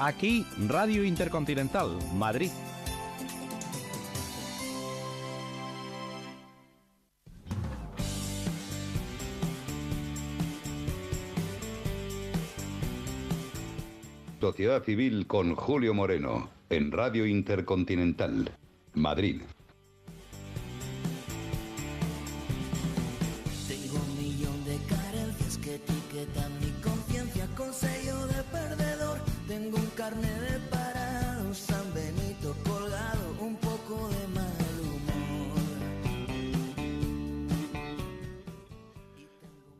Aquí, Radio Intercontinental, Madrid. Sociedad Civil con Julio Moreno, en Radio Intercontinental, Madrid. Tengo un millón de carencias que etiquetan mi conciencia con sello de perdedor. Tengo un carnet de parado, San Benito colgado, un poco de mal humor.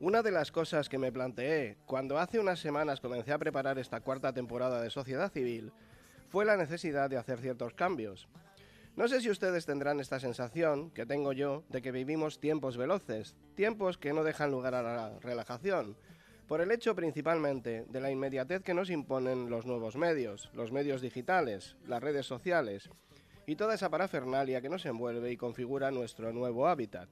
Una de las cosas que me planteé cuando hace unas semanas comencé a preparar esta cuarta temporada de Sociedad Civil fue la necesidad de hacer ciertos cambios. No sé si ustedes tendrán esta sensación que tengo yo de que vivimos tiempos veloces, tiempos que no dejan lugar a la relajación, por el hecho principalmente de la inmediatez que nos imponen los nuevos medios, los medios digitales, las redes sociales y toda esa parafernalia que nos envuelve y configura nuestro nuevo hábitat.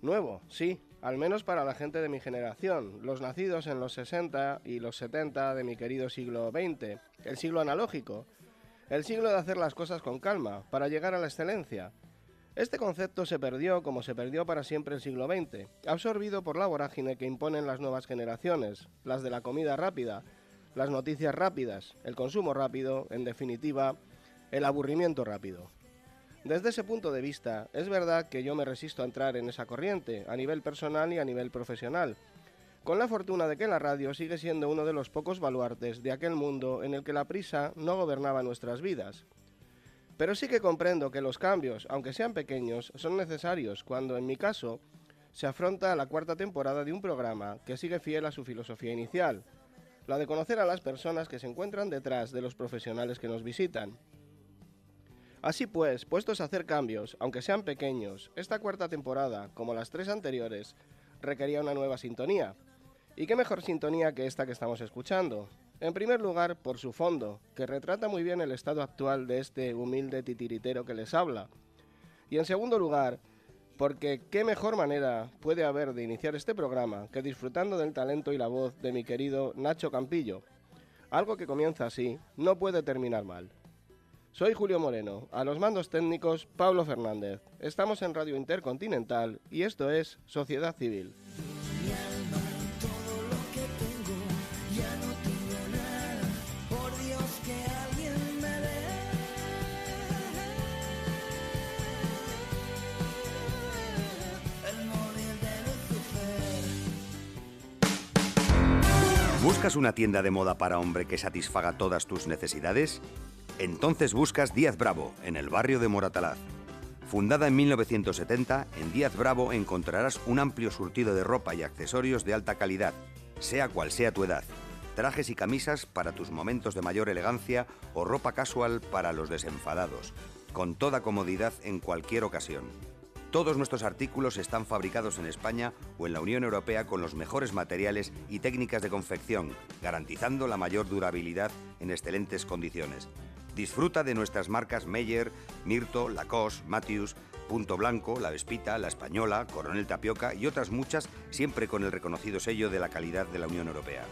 Nuevo, sí, al menos para la gente de mi generación, los nacidos en los 60 y los 70 de mi querido siglo XX, el siglo analógico, el siglo de hacer las cosas con calma, para llegar a la excelencia. Este concepto se perdió como se perdió para siempre el siglo XX, absorbido por la vorágine que imponen las nuevas generaciones, las de la comida rápida, las noticias rápidas, el consumo rápido, en definitiva, el aburrimiento rápido. Desde ese punto de vista, es verdad que yo me resisto a entrar en esa corriente, a nivel personal y a nivel profesional, con la fortuna de que la radio sigue siendo uno de los pocos baluartes de aquel mundo en el que la prisa no gobernaba nuestras vidas. Pero sí que comprendo que los cambios, aunque sean pequeños, son necesarios cuando, en mi caso, se afronta la cuarta temporada de un programa que sigue fiel a su filosofía inicial, la de conocer a las personas que se encuentran detrás de los profesionales que nos visitan. Así pues, puestos a hacer cambios, aunque sean pequeños, esta cuarta temporada, como las 3 anteriores, requería una nueva sintonía. ¿Y qué mejor sintonía que esta que estamos escuchando? En primer lugar, por su fondo, que retrata muy bien el estado actual de este humilde titiritero que les habla. Y en segundo lugar, porque qué mejor manera puede haber de iniciar este programa que disfrutando del talento y la voz de mi querido Nacho Campillo. Algo que comienza así, no puede terminar mal. Soy Julio Moreno, a los mandos técnicos Pablo Fernández. Estamos en Radio Intercontinental y esto es Sociedad Civil. Mi alma, todo lo que tengo, ya no tengo nada. Por Dios que alguien me dé. El móvil de Lucifer. ¿Buscas una tienda de moda para hombre que satisfaga todas tus necesidades? Entonces buscas Díaz Bravo, en el barrio de Moratalaz. Fundada en 1970, en Díaz Bravo encontrarás un amplio surtido de ropa y accesorios de alta calidad, sea cual sea tu edad. Trajes y camisas para tus momentos de mayor elegancia o ropa casual para los desenfadados, con toda comodidad en cualquier ocasión. Todos nuestros artículos están fabricados en España o en la Unión Europea con los mejores materiales y técnicas de confección, garantizando la mayor durabilidad en excelentes condiciones. Disfruta de nuestras marcas Meyer, Mirto, Lacoste, Matthews, Punto Blanco, La Vespita, La Española, Coronel Tapioca y otras muchas, siempre con el reconocido sello de la calidad de la Unión Europea.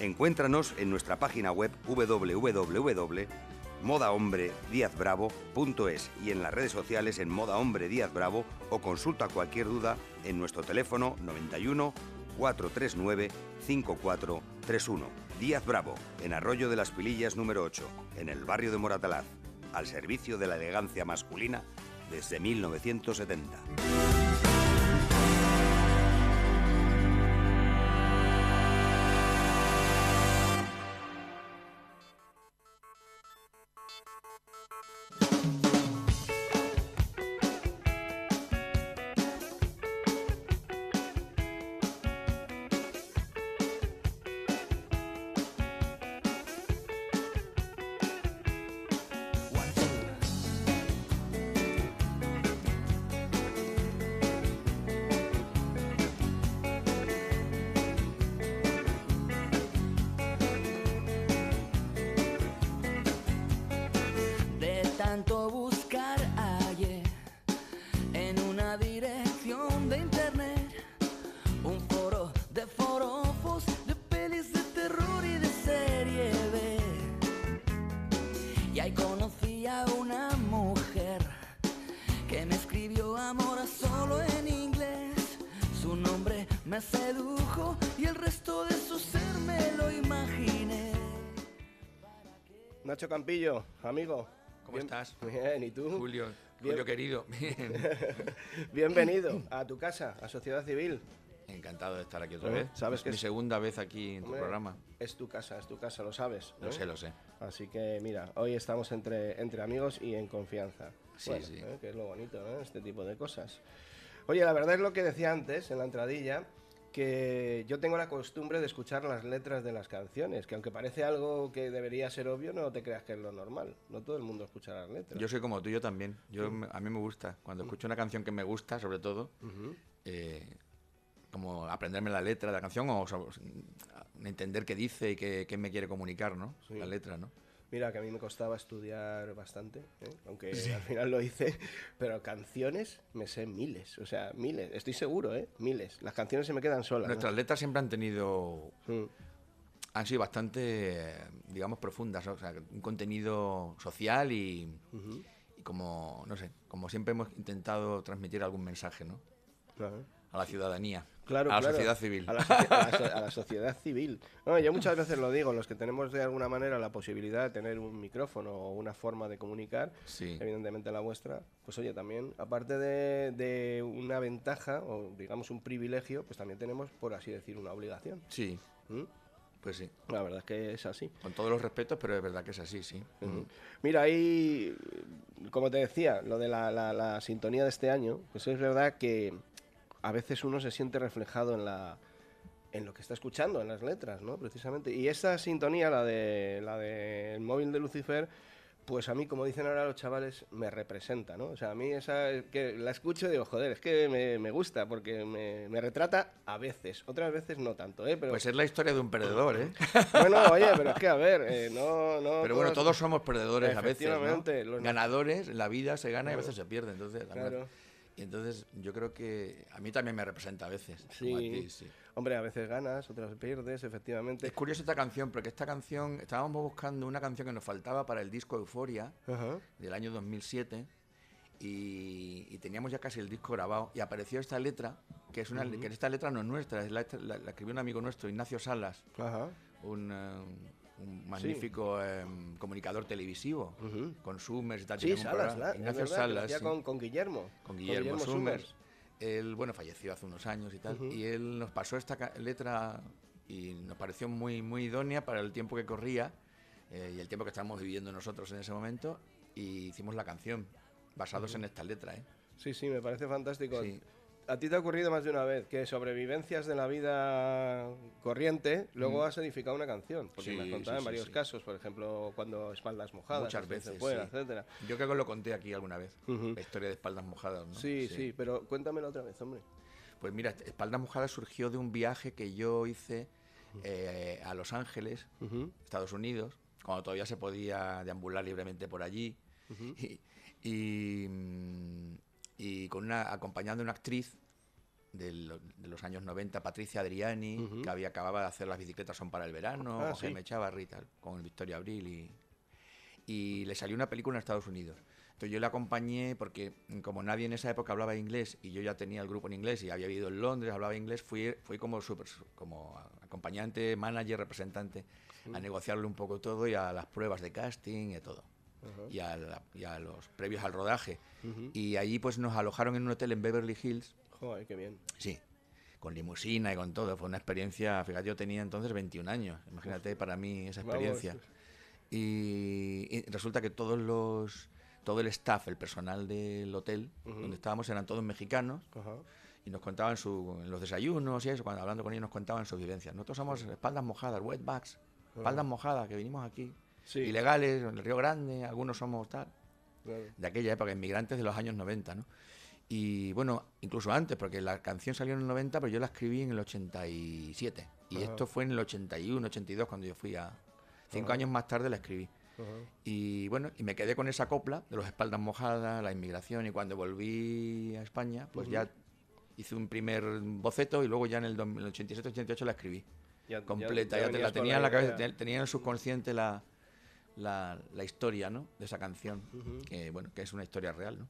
Encuéntranos en nuestra página web www.modahombrediazbravo.es y en las redes sociales en Moda Hombre Díaz Bravo o consulta cualquier duda en nuestro teléfono 91 439 5431. Díaz Bravo, en Arroyo de las Pilillas número 8, en el barrio de Moratalaz, al servicio de la elegancia masculina desde 1970. me sedujo y el resto de su ser me lo imaginé. Nacho Campillo, amigo. ¿Cómo estás? Bien, ¿y tú? Julio, Bien. Julio querido. Bien. Bienvenido a tu casa, a Sociedad Civil. Encantado de estar aquí otra ¿Eh? vez. ¿Sabes es que mi es- segunda vez aquí en tu Hombre, programa. es tu casa, lo sabes. Lo sé, lo sé. Así que mira, hoy estamos entre amigos y en confianza. Sí, Bueno, sí. que es lo bonito, ¿no? Este tipo de cosas. Oye, la verdad es lo que decía antes, en la entradilla, que yo tengo la costumbre de escuchar las letras de las canciones, que aunque parece algo que debería ser obvio, no te creas que es lo normal. No todo el mundo escucha las letras. Yo soy como tú, yo también. A mí me gusta. Cuando escucho una canción que me gusta, sobre todo, Ujú. como aprenderme la letra de la canción o entender qué dice y qué me quiere comunicar, ¿no? Sí. La letra, ¿no? Mira, que a mí me costaba estudiar bastante, aunque al final lo hice, pero canciones me sé miles, o sea, miles, estoy seguro, miles. Las canciones se me quedan solas. ¿no? Nuestras letras siempre han tenido... Mm. Han sido bastante, digamos, profundas, ¿no? O sea, un contenido social y como, no sé, como siempre hemos intentado transmitir algún mensaje, ¿no? Claro. A la ciudadanía, Claro, a la claro. sociedad civil. A la sociedad civil. No, yo muchas veces lo digo, los que tenemos de alguna manera la posibilidad de tener un micrófono o una forma de comunicar, Sí. evidentemente la vuestra, pues oye, también, aparte de una ventaja o digamos un privilegio, pues también tenemos, por así decir, una obligación. Sí, ¿Mm? pues sí. La verdad es que es así. Con todos los respetos, pero es verdad que es así, sí. Mira, ahí, como te decía, lo de la sintonía de este año, pues es verdad que a veces uno se siente reflejado en lo que está escuchando, en las letras, ¿no? Precisamente. Y esa sintonía, la de el móvil de Lucifer, pues a mí, como dicen ahora los chavales, me representa, ¿no? O sea, a mí esa que la escucho y digo, joder, es que me gusta, porque me retrata a veces, otras veces no tanto, ¿eh? Pero, Pues es la historia de un perdedor, ¿eh? bueno, oye, pero es que a ver, no... Pero bueno, todos somos perdedores a veces, Efectivamente, ¿no? los- Ganadores, en la vida se gana y a Claro. veces se pierde, entonces... Claro. Y entonces yo creo que a mí también me representa a veces, Sí. como a ti, sí. Hombre, a veces ganas, otras pierdes, efectivamente. Es curioso esta canción, porque esta canción, estábamos buscando una canción que nos faltaba para el disco Euforia, Ajá. del año 2007, y teníamos ya casi el disco grabado, y apareció esta letra, que es una que esta letra no es nuestra, la escribió un amigo nuestro, Ignacio Salas, Ajá. un magnífico comunicador televisivo, Ujú. con Summers y tal. Sí, tiene un Salas, programa. es Ignacio verdad, que lo Salas, hacía sí. con Guillermo. Con Guillermo Summers. Summers. Él, bueno, falleció hace unos años y tal, Ujú. y él nos pasó esta letra y nos pareció muy, muy idónea para el tiempo que corría y el tiempo que estábamos viviendo nosotros en ese momento, y hicimos la canción basados en esta letra, ¿eh? Sí, sí, me parece fantástico. Sí. A ti te ha ocurrido más de una vez que sobrevivencias de la vida corriente, luego has edificado una canción. Porque Sí, me has contado sí, en sí, varios sí. casos, por ejemplo, cuando espaldas mojadas, Muchas Asturias veces, Fuera, sí. etcétera. Yo creo que lo conté aquí alguna vez, Ujú. la historia de Espaldas Mojadas, ¿no? Sí, sí, pero cuéntamelo otra vez, hombre. Pues mira, Espaldas Mojadas surgió de un viaje que yo hice a Los Ángeles, Ujú. Estados Unidos, cuando todavía se podía deambular libremente por allí, y acompañando a una actriz de los años 90, Patricia Adriani, que acababa de hacer Las bicicletas son para el verano, Ah, con sí. Jaime Echavarri y tal, con Victoria Abril, y le salió una película en Estados Unidos. Entonces yo le acompañé porque como nadie en esa época hablaba inglés y yo ya tenía el grupo en inglés y había vivido en Londres, hablaba inglés, fui como como acompañante, manager, representante, a negociarle un poco todo y a las pruebas de casting y todo. Y a los previos al rodaje. Y allí pues nos alojaron en un hotel en Beverly Hills. Joder, qué bien. Sí, con limusina y con todo. Fue una experiencia, fíjate, yo tenía entonces 21 años. Imagínate para mí esa experiencia. Vamos. Y resulta que todo el staff, el personal del hotel donde estábamos eran todos mexicanos Ajá. y nos contaban en los desayunos y eso, cuando hablando con ellos nos contaban sus vivencias. Nosotros somos espaldas mojadas, wetbacks, espaldas mojadas, que vinimos aquí, Sí. ilegales, en el Río Grande, algunos somos tal, Claro. de aquella época, inmigrantes de los años 90, ¿no? Y bueno, incluso antes, porque la canción salió en el 90, pero yo la escribí en el 87. Y esto fue en el 81, 82, cuando yo fui a... 5 años más tarde la escribí. Y bueno, y me quedé con esa copla de los espaldas mojadas, la inmigración, y cuando volví a España, pues ya hice un primer boceto y luego ya en el 87-88 la escribí. Completa, ya venías la con tenía en la cabeza, idea. tenía en el subconsciente la historia, ¿no?, de esa canción, que bueno, que es una historia real, ¿no?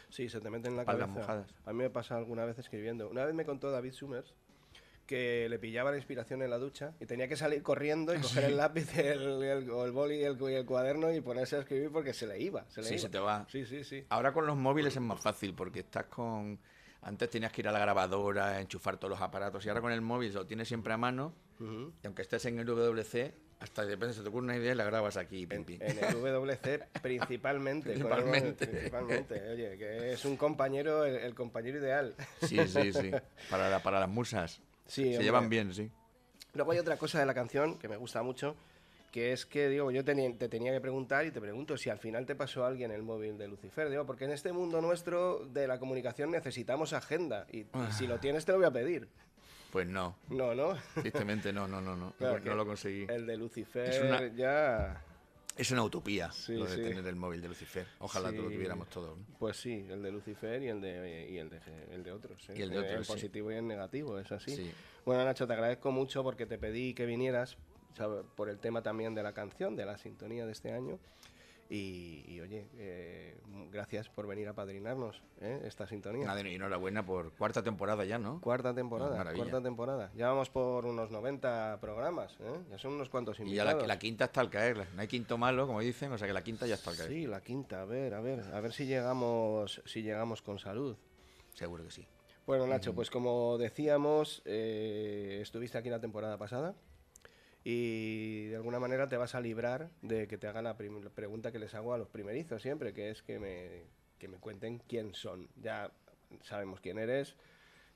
Sí, se te mete en la Espaldas cabeza. mojadas. A mí me pasa alguna vez escribiendo. Una vez me contó David Summers que le pillaba la inspiración en la ducha y tenía que salir corriendo y coger el lápiz, el boli y el cuaderno y ponerse a escribir porque se le iba. Se te va. Sí. Ahora con los móviles es más fácil porque estás con... Antes tenías que ir a la grabadora, enchufar todos los aparatos y ahora con el móvil lo tienes siempre a mano y aunque estés en el WC, hasta de repente se te ocurre una idea y la grabas aquí. En el WC principalmente. Principalmente. Oye, que es un compañero, el compañero ideal. Sí. Para las musas. Sí, se hombre. llevan bien, sí. Luego hay otra cosa de la canción que me gusta mucho, que es que, digo, yo te tenía que preguntar y te pregunto si al final te pasó a alguien el móvil de Lucifer, digo, porque en este mundo nuestro de la comunicación necesitamos agenda y si lo tienes te lo voy a pedir. Pues no. No. Tristemente no. Claro, Porque no lo conseguí. El de Lucifer ya... Es una utopía lo de sí. tener el móvil de Lucifer. Ojalá Sí. lo tuviéramos todos, ¿no? Pues sí, el de Lucifer y el de otros. ¿eh? Y el de otros, en sí. positivo y en negativo, es así. Sí. Bueno, Nacho, te agradezco mucho porque te pedí que vinieras, ¿sabes? Por el tema también de la canción, de la sintonía de este año. Y oye, gracias por venir a padrinarnos esta sintonía. Nada, y enhorabuena por cuarta temporada ya, ¿no? Cuarta temporada, Maravilla. cuarta temporada. Ya vamos por unos 90 programas, ¿eh? Ya son unos cuantos Y invitados. ya la quinta está al caer. No hay quinto malo, como dicen, o sea que la quinta ya está al caer. Sí, la quinta, a ver si llegamos con salud. Seguro que sí. Bueno, Nacho, pues como decíamos, estuviste aquí la temporada pasada y de alguna manera te vas a librar de que te haga la pregunta que les hago a los primerizos siempre, que es que me cuenten quién son. Ya sabemos quién eres,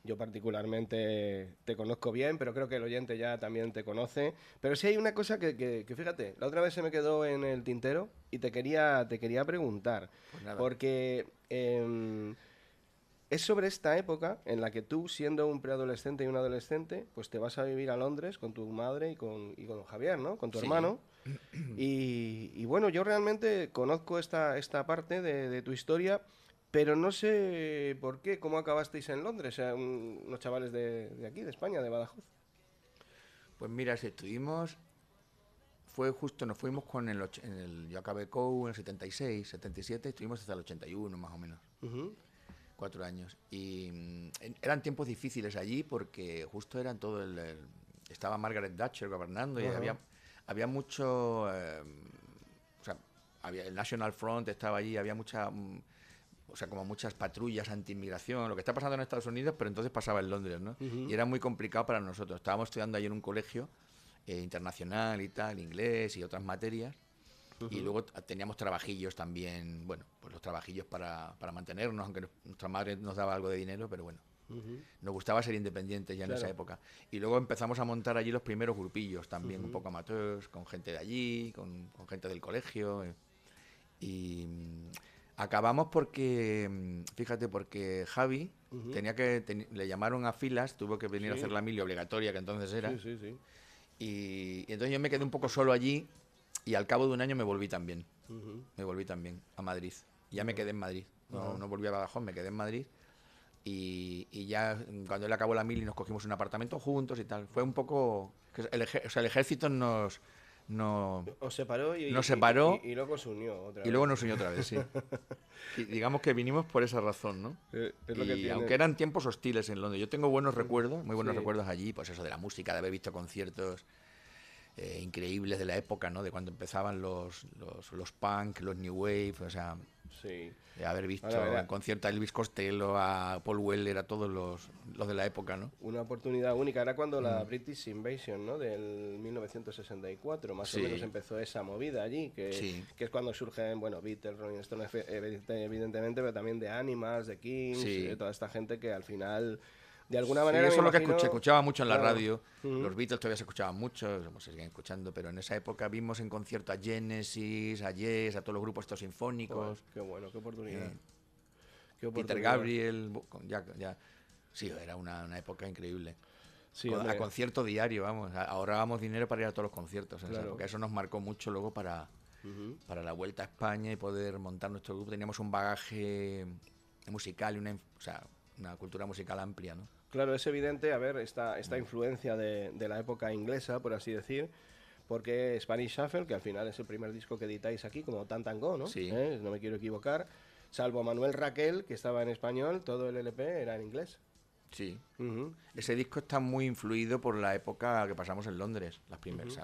yo particularmente te conozco bien, pero creo que el oyente ya también te conoce. Pero sí hay una cosa que fíjate, la otra vez se me quedó en el tintero y te quería preguntar, Pues nada. porque... es sobre esta época en la que tú, siendo un preadolescente y un adolescente, pues te vas a vivir a Londres con tu madre y con Javier, ¿no? Con tu Sí. hermano. Y bueno, yo realmente conozco esta parte de tu historia, pero no sé por qué, cómo acabasteis en Londres, unos chavales de aquí, de España, de Badajoz. Pues mira, si estuvimos... Fue justo, nos fuimos con yo acabé COU en el 76, 77, estuvimos hasta el 81 más o menos. 4 años. Y eran tiempos difíciles allí porque justo eran todo estaba Margaret Thatcher gobernando y había mucho... o sea, el National Front estaba allí, había mucha... o sea, como muchas patrullas anti-inmigración, lo que está pasando en Estados Unidos, pero entonces pasaba en Londres, ¿no? Y era muy complicado para nosotros. Estábamos estudiando allí en un colegio internacional y tal, inglés y otras materias. Y luego teníamos trabajillos también, bueno, pues los trabajillos para mantenernos, aunque nuestra madre nos daba algo de dinero, pero bueno, nos gustaba ser independientes ya en esa época. Y luego empezamos a montar allí los primeros grupillos también, un poco amateurs, con gente de allí, con gente del colegio. Y acabamos porque, fíjate, porque Javi le llamaron a filas, tuvo que venir a hacer la mili obligatoria, que entonces era. Sí. Y entonces yo me quedé un poco solo allí. Y al cabo de un año me volví también. Me volví también a Madrid. Y ya me quedé en Madrid. No volví a Badajoz, me quedé en Madrid. Y ya cuando él acabó la mili nos cogimos un apartamento juntos y tal. Fue un poco... el ejército nos separó y luego se unió otra vez. Y luego nos unió otra vez, sí. Y digamos que vinimos por esa razón, ¿no? Es lo que tiene. Aunque eran tiempos hostiles en Londres. Yo tengo buenos recuerdos, muy buenos recuerdos allí. Pues eso de la música, de haber visto conciertos... increíbles de la época, ¿no? De cuando empezaban los punk, los new wave, o sea, de haber visto en concierto a Elvis Costello, a Paul Weller, a todos los de la época, ¿no? Una oportunidad única, era cuando la British Invasion, ¿no? Del 1964, más o menos empezó esa movida allí, que es cuando surgen, bueno, Beatles, Rolling Stones, evidentemente, pero también de Animals, de Kings, de toda esta gente que al final... De alguna manera. Eso es lo que escuchaba mucho en la radio. Los Beatles todavía se escuchaban mucho, se siguen escuchando, pero en esa época vimos en concierto a Genesis, a Yes, a todos los grupos estos sinfónicos. Qué bueno, qué oportunidad. Peter Gabriel, sí, era una época increíble. Sí, a concierto diario, vamos, ahorrábamos dinero para ir a todos los conciertos en esa época. Eso nos marcó mucho luego para la vuelta a España y poder montar nuestro grupo. Teníamos un bagaje musical y una cultura musical amplia, ¿no? Claro, es evidente, a ver, esta influencia de la época inglesa, por así decir, porque Spanish Shuffle, que al final es el primer disco que editáis aquí, como Tan Tango, ¿no? Sí. No me quiero equivocar, salvo Manuel Raquel, que estaba en español, todo el LP era en inglés. Sí. Ujú. Ese disco está muy influido por la época que pasamos en Londres, las primeras,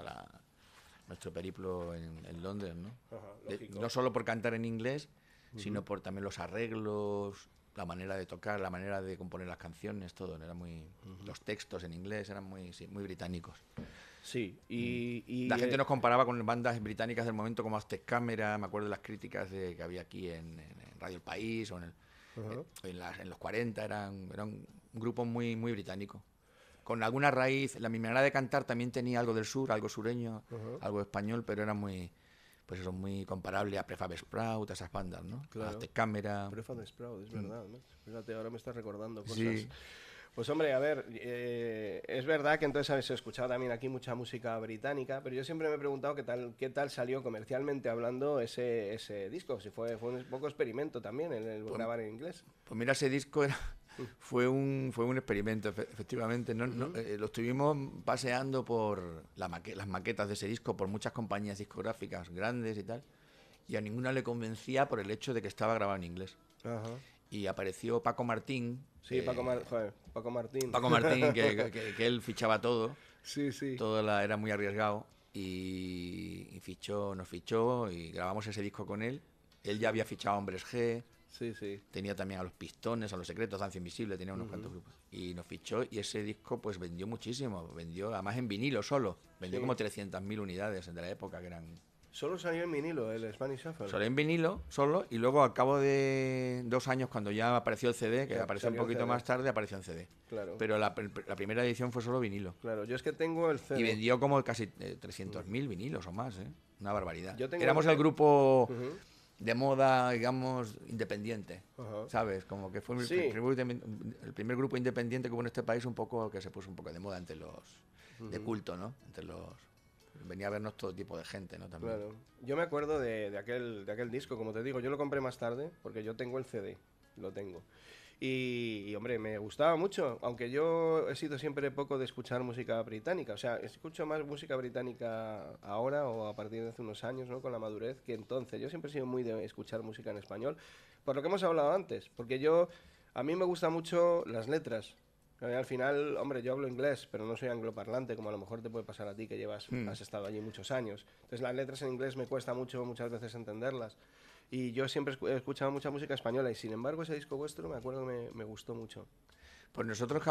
nuestro periplo en Londres, ¿no? Ajá, De- lógico. no solo por cantar en inglés, sino por también los arreglos, la manera de tocar, la manera de componer las canciones, todo. Era muy, los textos en inglés eran muy, sí, muy británicos. Sí, y La gente nos comparaba con bandas británicas del momento como Aztec Camera, me acuerdo de las críticas que había aquí en Radio El País o en los 40, eran un grupo muy, muy británico. Con alguna raíz, la mi manera de cantar también tenía algo del sur, algo sureño, algo español, pero era muy, pues eso, muy comparable a Prefab Sprout, a esas bandas, ¿no? Claro. A Aztec Camera. Prefab Sprout, es verdad, ¿no? Fíjate, ahora me estás recordando cosas. Sí. Pues hombre, a ver, es verdad que entonces habéis escuchado también aquí mucha música británica, pero yo siempre me he preguntado qué tal salió comercialmente hablando ese disco, si fue un poco experimento también el grabar en inglés. Pues mira, ese disco fue un experimento, efectivamente. Lo estuvimos paseando por las maquetas de ese disco, por muchas compañías discográficas grandes y tal, y a ninguna le convencía por el hecho de que estaba grabado en inglés. Ajá. Y apareció Paco Martín. Sí, Paco Martín. Paco Martín, que él fichaba todo. Sí, sí. Era muy arriesgado. Y nos fichó y grabamos ese disco con él. Él ya había fichado a Hombres G. Sí, sí. Tenía también a Los Pistones, a Los Secretos, Danza Invisible, tenía unos cuantos grupos. Y nos fichó y ese disco pues vendió muchísimo. Vendió, además en vinilo solo. Vendió Sí. como 300.000 unidades de la época, que eran... Solo salió en vinilo el Spanish Shuffle. Salió en vinilo solo y luego al cabo de 2 años, cuando ya apareció el CD, que Ya apareció un salió el poquito CD. más tarde, apareció en CD. Claro. Pero la primera edición fue solo vinilo. Claro, yo es que tengo el CD. Y vendió como casi 300.000 vinilos o más, ¿eh? Una barbaridad. Yo tengo Éramos el- el grupo Ujú. de moda, digamos, independiente. Ajá. ¿Sabes? Como que fue Sí. el primer grupo independiente que hubo en este país, un poco que se puso un poco de moda entre los de culto, ¿no? Entre los... Venía a vernos todo tipo de gente, ¿no? También. Claro. Yo me acuerdo de aquel disco, como te digo, yo lo compré más tarde porque yo tengo el CD, lo tengo. Y, hombre, me gustaba mucho, aunque yo he sido siempre poco de escuchar música británica. O sea, escucho más música británica ahora o a partir de hace unos años, ¿no? Con la madurez que entonces. Yo siempre he sido muy de escuchar música en español, por lo que hemos hablado antes, porque a mí me gustan mucho las letras. Al final, hombre, yo hablo inglés, pero no soy angloparlante, como a lo mejor te puede pasar a ti, que has estado allí muchos años. Entonces, las letras en inglés me cuesta muchas veces entenderlas. Y yo siempre he escuchado mucha música española, y sin embargo, ese disco vuestro me acuerdo que me gustó mucho. Pues nosotros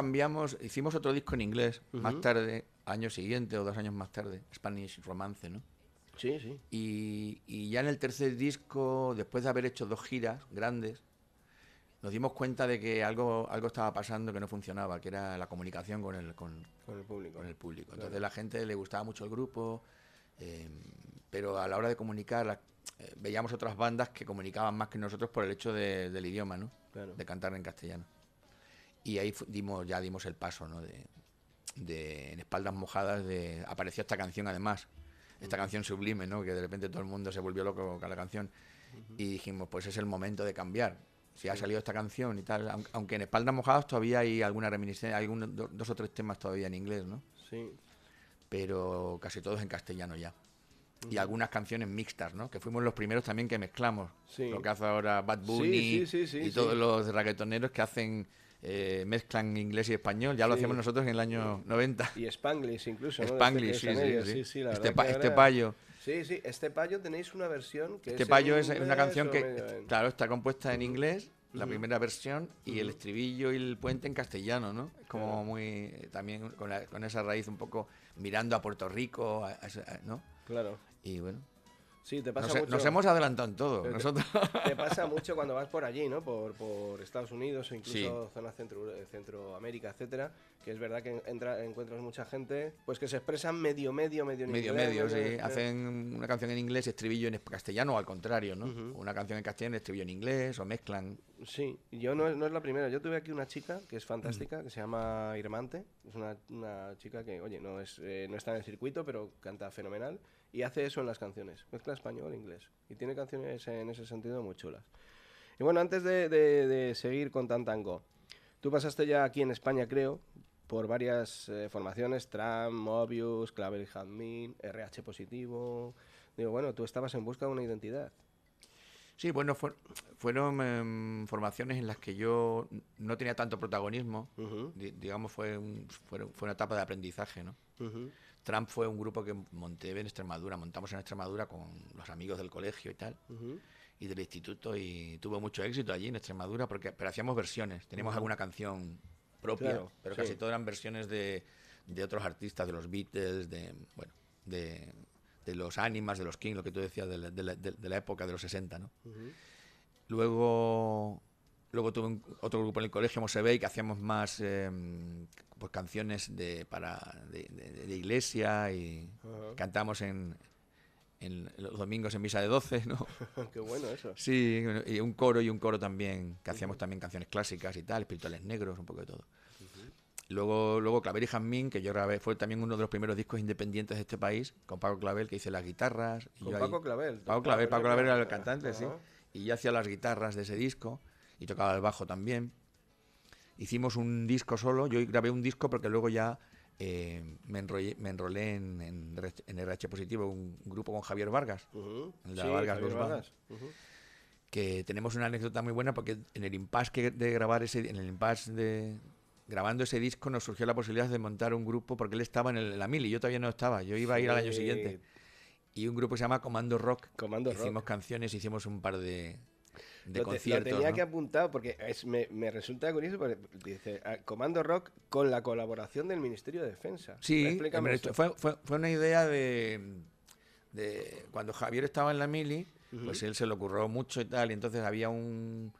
hicimos otro disco en inglés, más tarde, año siguiente o 2 años más tarde, Spanish Romance, ¿no? Sí, sí. Y ya en el tercer disco, después de haber hecho 2 giras grandes, nos dimos cuenta de que algo estaba pasando que no funcionaba, que era la comunicación con el Con el público. Entonces a la gente le gustaba mucho el grupo, pero a la hora de comunicar veíamos otras bandas que comunicaban más que nosotros por el hecho del idioma, ¿no? Claro. De cantar en castellano. Y ahí dimos el paso, ¿no? En Espaldas Mojadas apareció esta canción además, esta canción sublime, ¿no? Que de repente todo el mundo se volvió loco con la canción. Y dijimos, pues es el momento de cambiar. Si ha salido esta canción y tal, aunque en Espaldas Mojadas todavía hay alguna reminiscencia, hay 2 o 3 temas todavía en inglés, ¿no? Sí. Pero casi todos en castellano ya. Y algunas canciones mixtas, ¿no? Que fuimos los primeros también que mezclamos. Sí. Lo que hace ahora Bad Bunny y todos los reggaetoneros que hacen mezclan inglés y español. Ya lo Sí. hacíamos nosotros en el año 90. Y Spanglish incluso, ¿no? Spanglish, Este que están sí. ellos. Sí, la Este, verdad que este ahora- payo. Sí, sí, este payo tenéis una versión que Este es payo en es una inglés canción o que, medio en- claro, está compuesta en inglés, la primera versión, y el estribillo y el puente en castellano, ¿no? Es como Claro. muy, también con esa raíz un poco mirando a Puerto Rico, ¿no? Claro. Y bueno, Sí, te pasa nos mucho. hemos adelantado en todo. Pero Nosotros. Te pasa mucho cuando vas por allí, ¿no? Por Estados Unidos o incluso Sí. zona Centroamérica, etcétera, que es verdad que encuentras mucha gente pues que se expresan medio en inglés, Sí. Hacen una canción en inglés y estribillo en castellano o al contrario, ¿no? Una canción en castellano y estribillo en inglés o mezclan. Sí, yo no es la primera. Yo tuve aquí una chica que es fantástica, que se llama Irmante. Es una chica que, oye, no está en el circuito, pero canta fenomenal. Y hace eso en las canciones. Mezcla español e inglés. Y tiene canciones en ese sentido muy chulas. Y bueno, antes de seguir con Tantango, tú pasaste ya aquí en España, creo, por varias formaciones, Tram, Mobius, Clavel y Jazmín, RH Positivo. Digo, bueno, tú estabas en busca de una identidad. Sí, bueno, fueron formaciones en las que yo no tenía tanto protagonismo. Digamos, fue una etapa de aprendizaje, ¿no? Trump fue un grupo que monté en Extremadura. Montamos en Extremadura con los amigos del colegio y tal, y del instituto, y tuvo mucho éxito allí en Extremadura, pero hacíamos versiones. Teníamos alguna canción propia, claro, pero casi todas eran versiones de otros artistas, de los Beatles, de los Ánimas, de los Kings, lo que tú decías, de la época de los 60, ¿no? Luego tuve otro grupo en el colegio, Mosebey, que hacíamos más pues canciones de iglesia, y cantamos en los domingos en misa de 12, ¿no? Qué bueno eso. Sí, y un coro también, que hacíamos también canciones clásicas y tal, espirituales negros, un poco de todo. Luego Clavel y Jazmín, que yo grabé, fue también uno de los primeros discos independientes de este país, con Paco Clavel, que hice las guitarras. ¿Con Paco Clavel? Paco Clavel era el cantante, sí. Y yo hacía las guitarras de ese disco, y tocaba el bajo también. Hicimos un disco solo, yo grabé un disco porque luego ya me enrolé en RH Positivo, un grupo con Javier Vargas, en la Vargas. Que tenemos una anécdota muy buena, porque en el impasse grabando ese disco nos surgió la posibilidad de montar un grupo, porque él estaba en la Mili, yo todavía no estaba, yo iba a ir al año siguiente. Y un grupo se llama Comando Rock. Hicimos canciones, hicimos un par de conciertos. Lo tenía que apuntar porque me resulta curioso, porque dice Comando Rock con la colaboración del Ministerio de Defensa. Sí, fue una idea de cuando Javier estaba en la Mili, pues él se le ocurrió mucho y tal, y entonces había un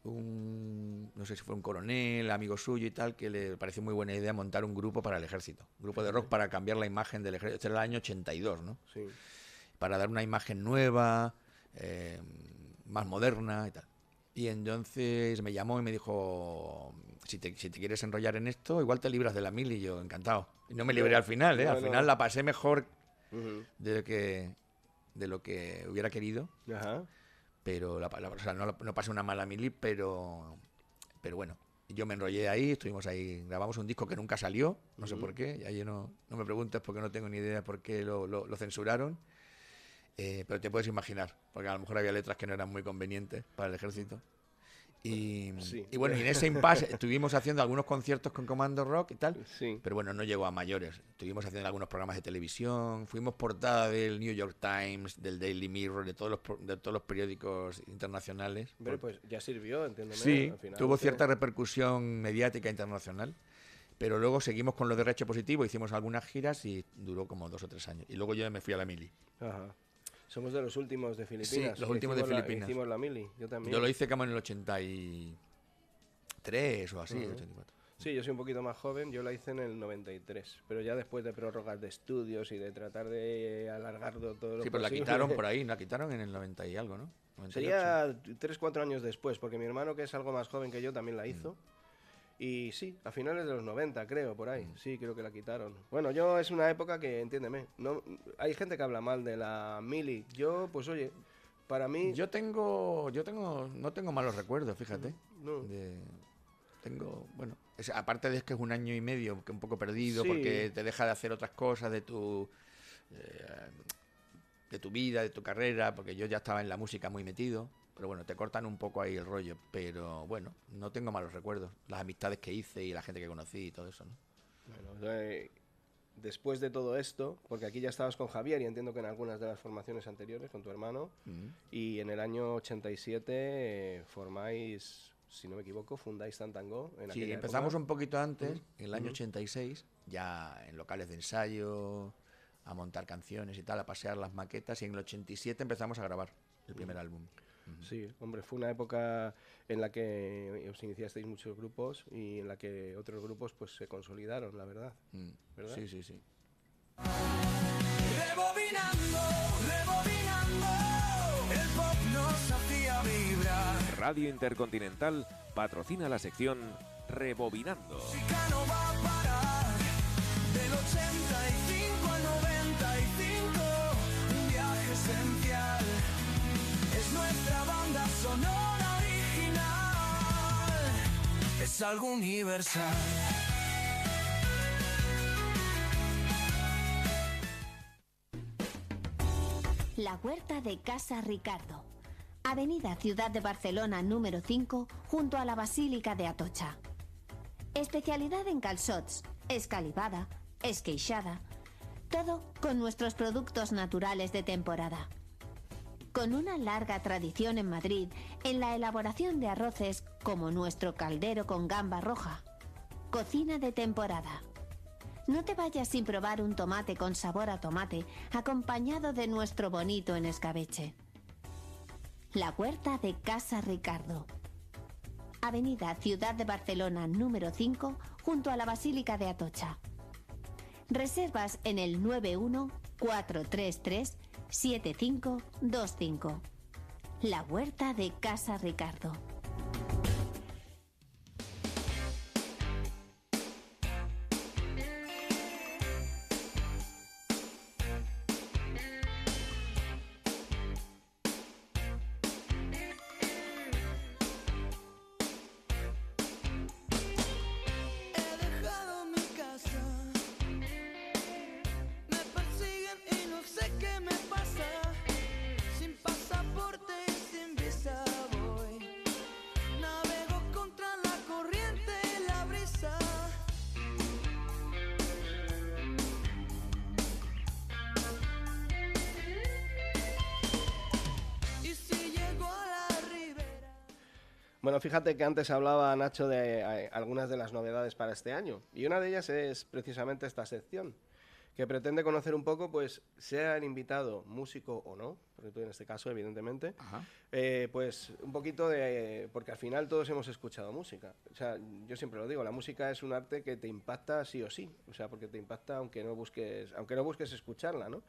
no sé si fue un coronel, amigo suyo y tal, que le pareció muy buena idea montar un grupo para el ejército, un grupo de rock para cambiar la imagen del ejército. Este era el año 82, ¿no? Sí. Para dar una imagen nueva, más moderna y tal. Y entonces me llamó y me dijo, si te quieres enrollar en esto, igual te libras de la Mili. Y yo, encantado. Y no me libré al final, al final la pasé mejor de lo que hubiera querido. Pero no pasé una mala Mili, pero bueno, yo me enrollé ahí, estuvimos ahí, grabamos un disco que nunca salió, no sé por qué, y ahí no me preguntes porque no tengo ni idea por qué lo censuraron, pero te puedes imaginar, porque a lo mejor había letras que no eran muy convenientes para el ejército. Y bueno, y en ese impasse estuvimos haciendo algunos conciertos con Comando Rock y tal, pero bueno, no llegó a mayores. Estuvimos haciendo algunos programas de televisión, fuimos portada del New York Times, del Daily Mirror, de todos los periódicos internacionales. Pero pues ya sirvió, entiéndeme. Sí, al final, tuvo cierta repercusión mediática internacional, pero luego seguimos con lo de RH Positivo, hicimos algunas giras y duró como 2 o 3 años. Y luego yo me fui a la Mili. Ajá. Somos de los últimos de Filipinas. Sí, los últimos de Filipinas. Hicimos la Mili, yo también. Yo lo hice como en el 83 o así, 84. Sí, yo soy un poquito más joven, yo la hice en el 93, pero ya después de prórrogas de estudios y de tratar de alargarlo todo lo Sí, pero posible. la quitaron por ahí, la quitaron en el 90 y algo, ¿no? 98. Sería 3-4 años después, porque mi hermano, que es algo más joven que yo, también la hizo. Y sí, a finales de los 90, creo, por ahí. Sí, creo que la quitaron. Bueno, yo es una época que, entiéndeme, no, hay gente que habla mal de la Mili. Yo, pues oye, para mí... no tengo malos recuerdos, fíjate. No. Bueno, aparte de que es un año y medio, que un poco perdido, porque te deja de hacer otras cosas de tu vida, de tu carrera, porque yo ya estaba en la música muy metido. Pero bueno, te cortan un poco ahí el rollo. Pero bueno, no tengo malos recuerdos. Las amistades que hice y la gente que conocí y todo eso, ¿no? Bueno, después de todo esto, porque aquí ya estabas con Javier y entiendo que en algunas de las formaciones anteriores con tu hermano, y en el año 87 formáis, si no me equivoco, fundáis Tantango. Sí, empezamos un poquito antes, en el año 86, ya en locales de ensayo, a montar canciones y tal, a pasear las maquetas, y en el 87 empezamos a grabar el primer álbum. Sí, hombre, fue una época en la que os iniciasteis muchos grupos y en la que otros grupos pues se consolidaron, la verdad. ¿Verdad? Sí. Rebobinando, el pop nos hacía vibrar. Radio Intercontinental patrocina la sección Rebobinando. Música no va a parar, del 85 al 95, un viaje esencial. Es nuestra banda sonora original, es algo universal. La huerta de Casa Ricardo. Avenida Ciudad de Barcelona número 5, junto a la Basílica de Atocha. Especialidad en calçots, escalivada, esqueixada. Todo con nuestros productos naturales de temporada. Con una larga tradición en Madrid en la elaboración de arroces como nuestro caldero con gamba roja. Cocina de temporada. No te vayas sin probar un tomate con sabor a tomate acompañado de nuestro bonito en escabeche. La huerta de Casa Ricardo. Avenida Ciudad de Barcelona número 5, junto a la Basílica de Atocha. Reservas en el 91-433-7525. La huerta de Casa Ricardo. Bueno, fíjate que antes hablaba Nacho de algunas de las novedades para este año, y una de ellas es precisamente esta sección, que pretende conocer un poco, pues, sea el invitado músico o no, porque tú en este caso, evidentemente, pues un poquito de... porque al final todos hemos escuchado música. O sea, yo siempre lo digo, la música es un arte que te impacta sí o sí, o sea, porque te impacta aunque no busques escucharla, ¿no?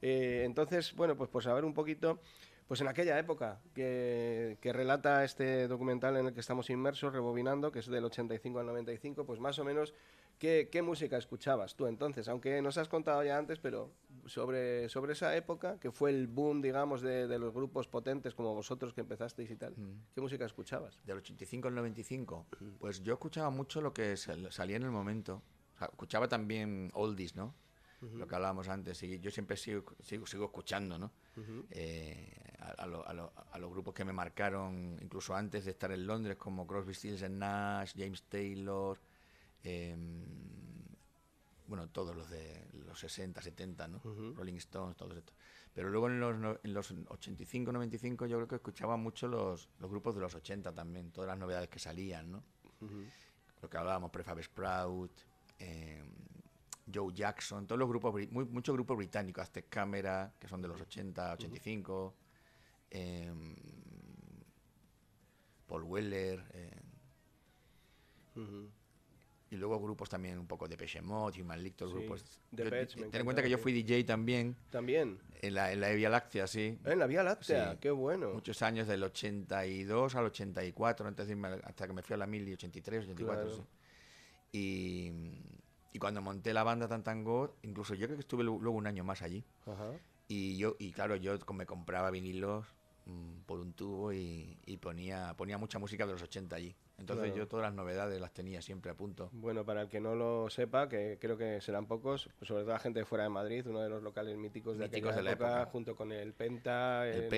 Entonces, bueno, pues por saber un poquito... Pues en aquella época que relata este documental en el que estamos inmersos, Rebobinando, que es del 85 al 95, pues más o menos, ¿qué música escuchabas tú entonces? Aunque nos has contado ya antes, pero sobre esa época, que fue el boom, digamos, de los grupos potentes como vosotros que empezasteis y tal, ¿qué música escuchabas? Del 85 al 95, pues yo escuchaba mucho lo que salía en el momento. O sea, escuchaba también oldies, ¿no? Lo que hablábamos antes, y yo siempre sigo escuchando, ¿no? A los grupos que me marcaron, incluso antes de estar en Londres, como Crosby, Stills and Nash, James Taylor, bueno, todos los de los 60, 70, ¿no? Rolling Stones, todos estos. Pero luego en los 85, 95 yo creo que escuchaba mucho los grupos de los 80 también, todas las novedades que salían, ¿no? Lo que hablábamos, Prefab Sprout, Joe Jackson, todos los grupos, muchos grupos británicos, Aztec Camera, que son de los 80, 85, Paul Weller, y luego grupos también un poco de Depeche Mode, Human League, todos grupos. Ten en cuenta que yo fui DJ también. ¿También? En la Vía Láctea, sí. En la Vía Láctea, sí. Qué bueno. Muchos años, del 82 al 84, antes de irme, hasta que me fui a la Mili, 83, 84, claro. Sí. Y cuando monté la banda Tantango, incluso yo creo que estuve luego un año más allí. Y claro, yo me compraba vinilos por un tubo y ponía mucha música de los 80 allí. Entonces yo todas las novedades las tenía siempre a punto. Bueno, para el que no lo sepa, que creo que serán pocos, pues sobre todo la gente de fuera de Madrid, uno de los locales míticos de la época, junto con el Penta, el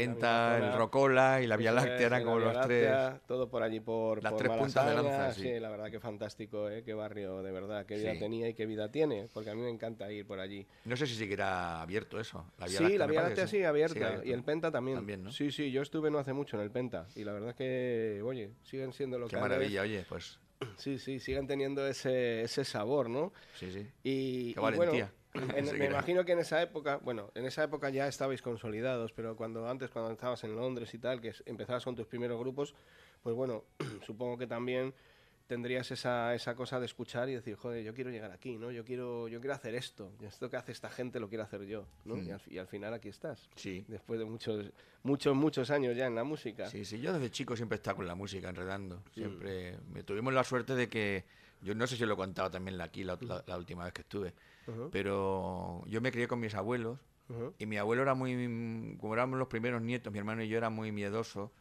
Rocola y la Vía Láctea, eran como los tres. Todo por allí, por las por tres puntas de lanza. Sí, la verdad que fantástico, qué barrio, de verdad, qué vida tenía y qué vida tiene, porque a mí me encanta ir por allí. No sé si seguirá abierto eso. La Vía Láctea sigue abierta, y el Penta también. ¿No? Sí, yo estuve no hace mucho en el Penta, y la verdad es que, oye, siguen siendo locales. Qué maravilla, oye, pues... Sí, siguen teniendo ese sabor, ¿no? Sí. Qué valentía. Bueno, me imagino que en esa época ya estabais consolidados, pero cuando estabas en Londres y tal, que empezabas con tus primeros grupos, pues bueno, supongo que también tendrías esa cosa de escuchar y decir, joder, yo quiero llegar aquí, ¿no? Yo quiero hacer esto que hace esta gente lo quiero hacer yo, ¿no? Y al final aquí estás. Sí. Después de muchos años ya en la música. Sí, yo desde chico siempre he estado con la música, enredando. Siempre tuvimos la suerte de que, yo no sé si lo he contado también aquí la última vez que estuve, pero yo me crié con mis abuelos, y mi abuelo era como éramos los primeros nietos, mi hermano y yo, era muy miedoso,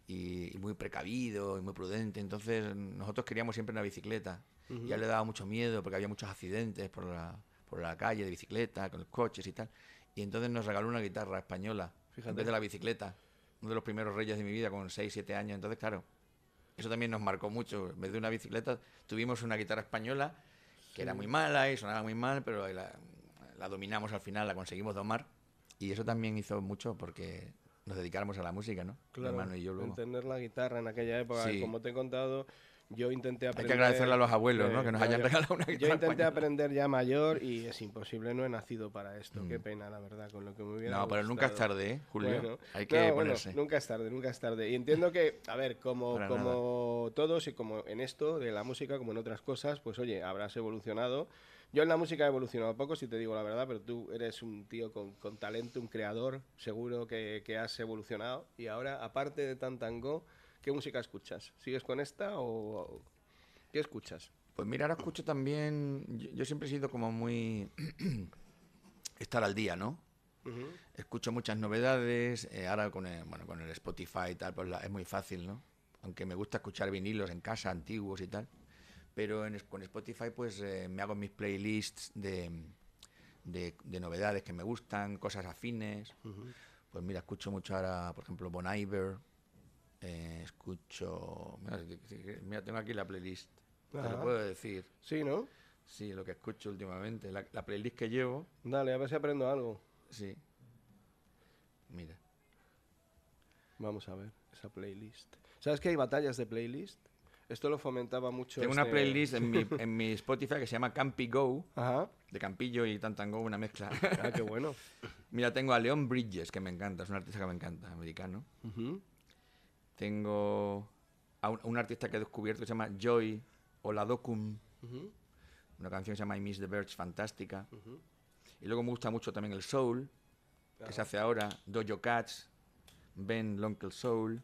y muy precavido y muy prudente. Entonces nosotros queríamos siempre una bicicleta. Y a él le daba mucho miedo porque había muchos accidentes por la calle de bicicleta, con los coches y tal. Y entonces nos regaló una guitarra española en vez de la bicicleta. uno de los primeros reyes de mi vida con 6, 7 años. Entonces, claro, eso también nos marcó mucho. En vez de una bicicleta, tuvimos una guitarra española que era muy mala y sonaba muy mal, pero la dominamos al final, la conseguimos domar. Y eso también hizo mucho porque nos dedicáramos a la música, ¿no? Claro, mi hermano y yo luego. entender la guitarra en aquella época, Sí. como te he contado, yo intenté aprender... Hay que agradecerle a los abuelos, ¿no? Que nos hayan regalado una guitarra Yo intenté española. aprender ya mayor y es imposible, no he nacido para esto. Qué pena, la verdad, con lo que me hubiera No, pero nunca es gustado. tarde, ¿eh, Julio? Bueno, Hay que bueno, ponerse. nunca es tarde, nunca es tarde. Y entiendo que, a ver, como Para todos y como en esto de la música, como en otras cosas, pues oye, habrás evolucionado. Yo en la música he evolucionado poco, si te digo la verdad, pero tú eres un tío con talento, un creador, seguro que has evolucionado. Y ahora, aparte de Tantango, ¿qué música escuchas? ¿Sigues con esta o qué escuchas? Pues mira, ahora escucho también... Yo siempre he sido como muy... estar al día, ¿no? Ujú. Escucho muchas novedades, ahora con el Spotify y tal, pues es muy fácil, ¿no? Aunque me gusta escuchar vinilos en casa, antiguos y tal. Pero con Spotify pues me hago mis playlists de novedades que me gustan, cosas afines. Pues mira, escucho mucho ahora, por ejemplo, Bon Iver. Escucho... Mira, tengo aquí la playlist. Te Ajá. lo puedo decir. Sí, ¿no? Sí, lo que escucho últimamente. La playlist que llevo, Dale, a ver si aprendo algo. sí. Mira. Vamos a ver esa playlist. ¿Sabes que hay batallas de playlist? Esto lo fomentaba mucho. Tengo una playlist en mi Spotify que se llama Campy Go, Ajá. de Campillo y Tantango, una mezcla. Ah, qué bueno. Mira, tengo a Leon Bridges, que me encanta, es un artista que me encanta, americano. Ujú. Tengo a un artista que he descubierto que se llama Joy Oladokum, Ujú. una canción que se llama I Miss the Birds, fantástica. Ujú. Y luego me gusta mucho también el soul, que se hace ahora, Dojo Cats, Ben Lonkel Soul.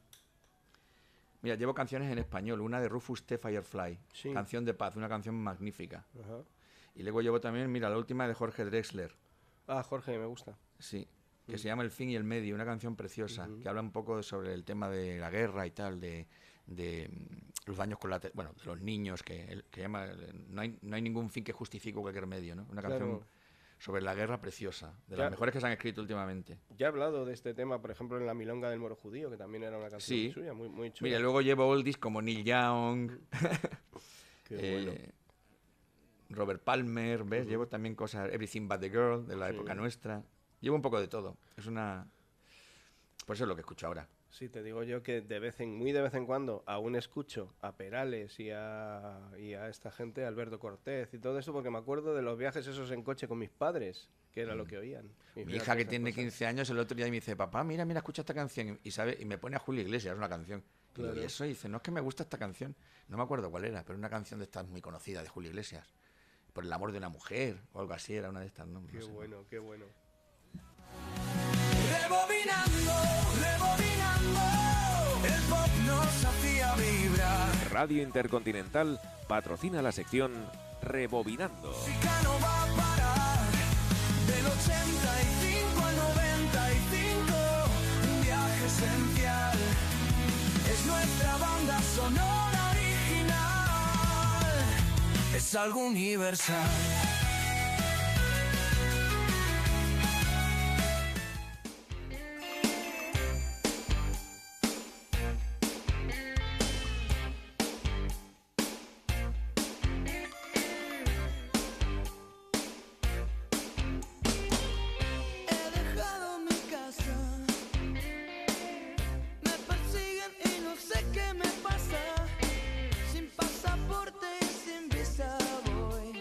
Mira, llevo canciones en español, una de Rufus T. Firefly, Sí. Canción de Paz, una canción magnífica. Ajá. Y luego llevo también, mira, la última de Jorge Drexler, Ah, Jorge, me gusta. sí, que se llama El fin y el medio, una canción preciosa, que habla un poco sobre el tema de la guerra y tal, de los daños colaterales, bueno, de los niños, que llama, no hay ningún fin que justifique cualquier medio, ¿no? Una canción Claro. sobre la guerra preciosa, de Ya- las mejores que se han escrito últimamente. Ya he hablado de este tema, por ejemplo, en La Milonga del Moro Judío, que también era una canción Sí. suya, muy, muy chula. Mira, luego llevo oldies como Neil Young, Qué bueno. Robert Palmer, ¿ves? Llevo también cosas, Everything But the Girl, de la Sí. época nuestra. Llevo un poco de todo. Es una... Por eso es lo que escucho ahora. Sí, te digo yo que muy de vez en cuando aún escucho a Perales y a esta gente, a Alberto Cortés y todo eso, porque me acuerdo de los viajes esos en coche con mis padres, que era lo que oían. Y Mi fíjate hija que esas tiene cosas. 15 años el otro día me dice, papá, mira, escucha esta canción. Y me pone a Julio Iglesias, una canción. Y digo, Claro. ¿y eso? Y dice, no, es que me gusta esta canción. No me acuerdo cuál era, pero una canción de estas muy conocida de Julio Iglesias. Por el amor de una mujer, o algo así, era una de estas, ¿no? No Qué sé. bueno, qué bueno. Rebobinando, el pop nos hacía vibrar. Radio Intercontinental patrocina la sección Rebobinando. Música no va a parar. Del 85 al 95, un viaje esencial. Es nuestra banda sonora original. Es algo universal. He dejado mi casa, me persiguen y no sé qué me pasa. Sin pasaporte y sin visa voy,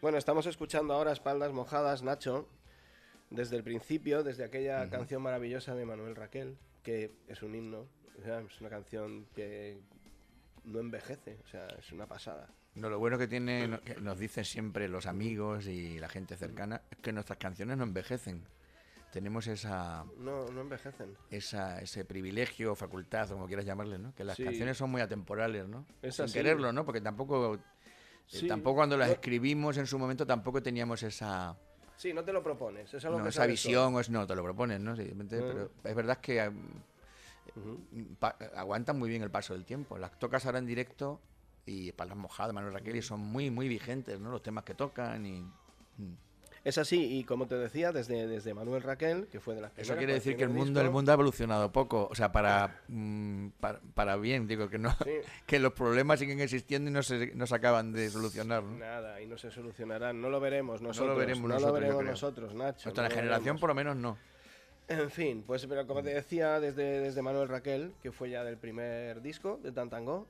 Bueno, estamos escuchando ahora Espaldas Mojadas, Nacho, desde el principio, desde aquella canción maravillosa de Manuel Raquel, que es un himno, o sea, es una canción que no envejece, o sea, es una pasada. No, lo bueno que tiene, que nos dicen siempre los amigos y la gente cercana, es que nuestras canciones no envejecen. Tenemos No envejecen. ese privilegio, facultad, o como quieras llamarle, ¿no? Que las Sí. canciones son muy atemporales, ¿no? Es Sin así. quererlo, ¿no? Porque tampoco cuando las escribimos en su momento tampoco teníamos esa Sí, no te lo propones, es algo que esa sabes visión, no, te lo propones, ¿no? Sí, pero es verdad que aguantan muy bien el paso del tiempo. Las tocas ahora en directo y Espaldas Mojadas, Manuel Raquel, y son muy, muy vigentes, ¿no? Los temas que tocan y... Es así, y como te decía, desde Manuel Raquel, que fue de las primeras... Eso quiere decir que el primer mundo disco, ha evolucionado poco, o sea, para bien, digo, que no Sí. que los problemas siguen existiendo y no se acaban de solucionar, ¿no? Nada, y no se solucionarán, no lo veremos nosotros, veremos no nosotros, lo yo veremos creo. nosotros, Nacho. Nuestra no lo generación veremos. por lo menos no. En fin, pues pero como te decía, desde Manuel Raquel, que fue ya del primer disco de Tantango,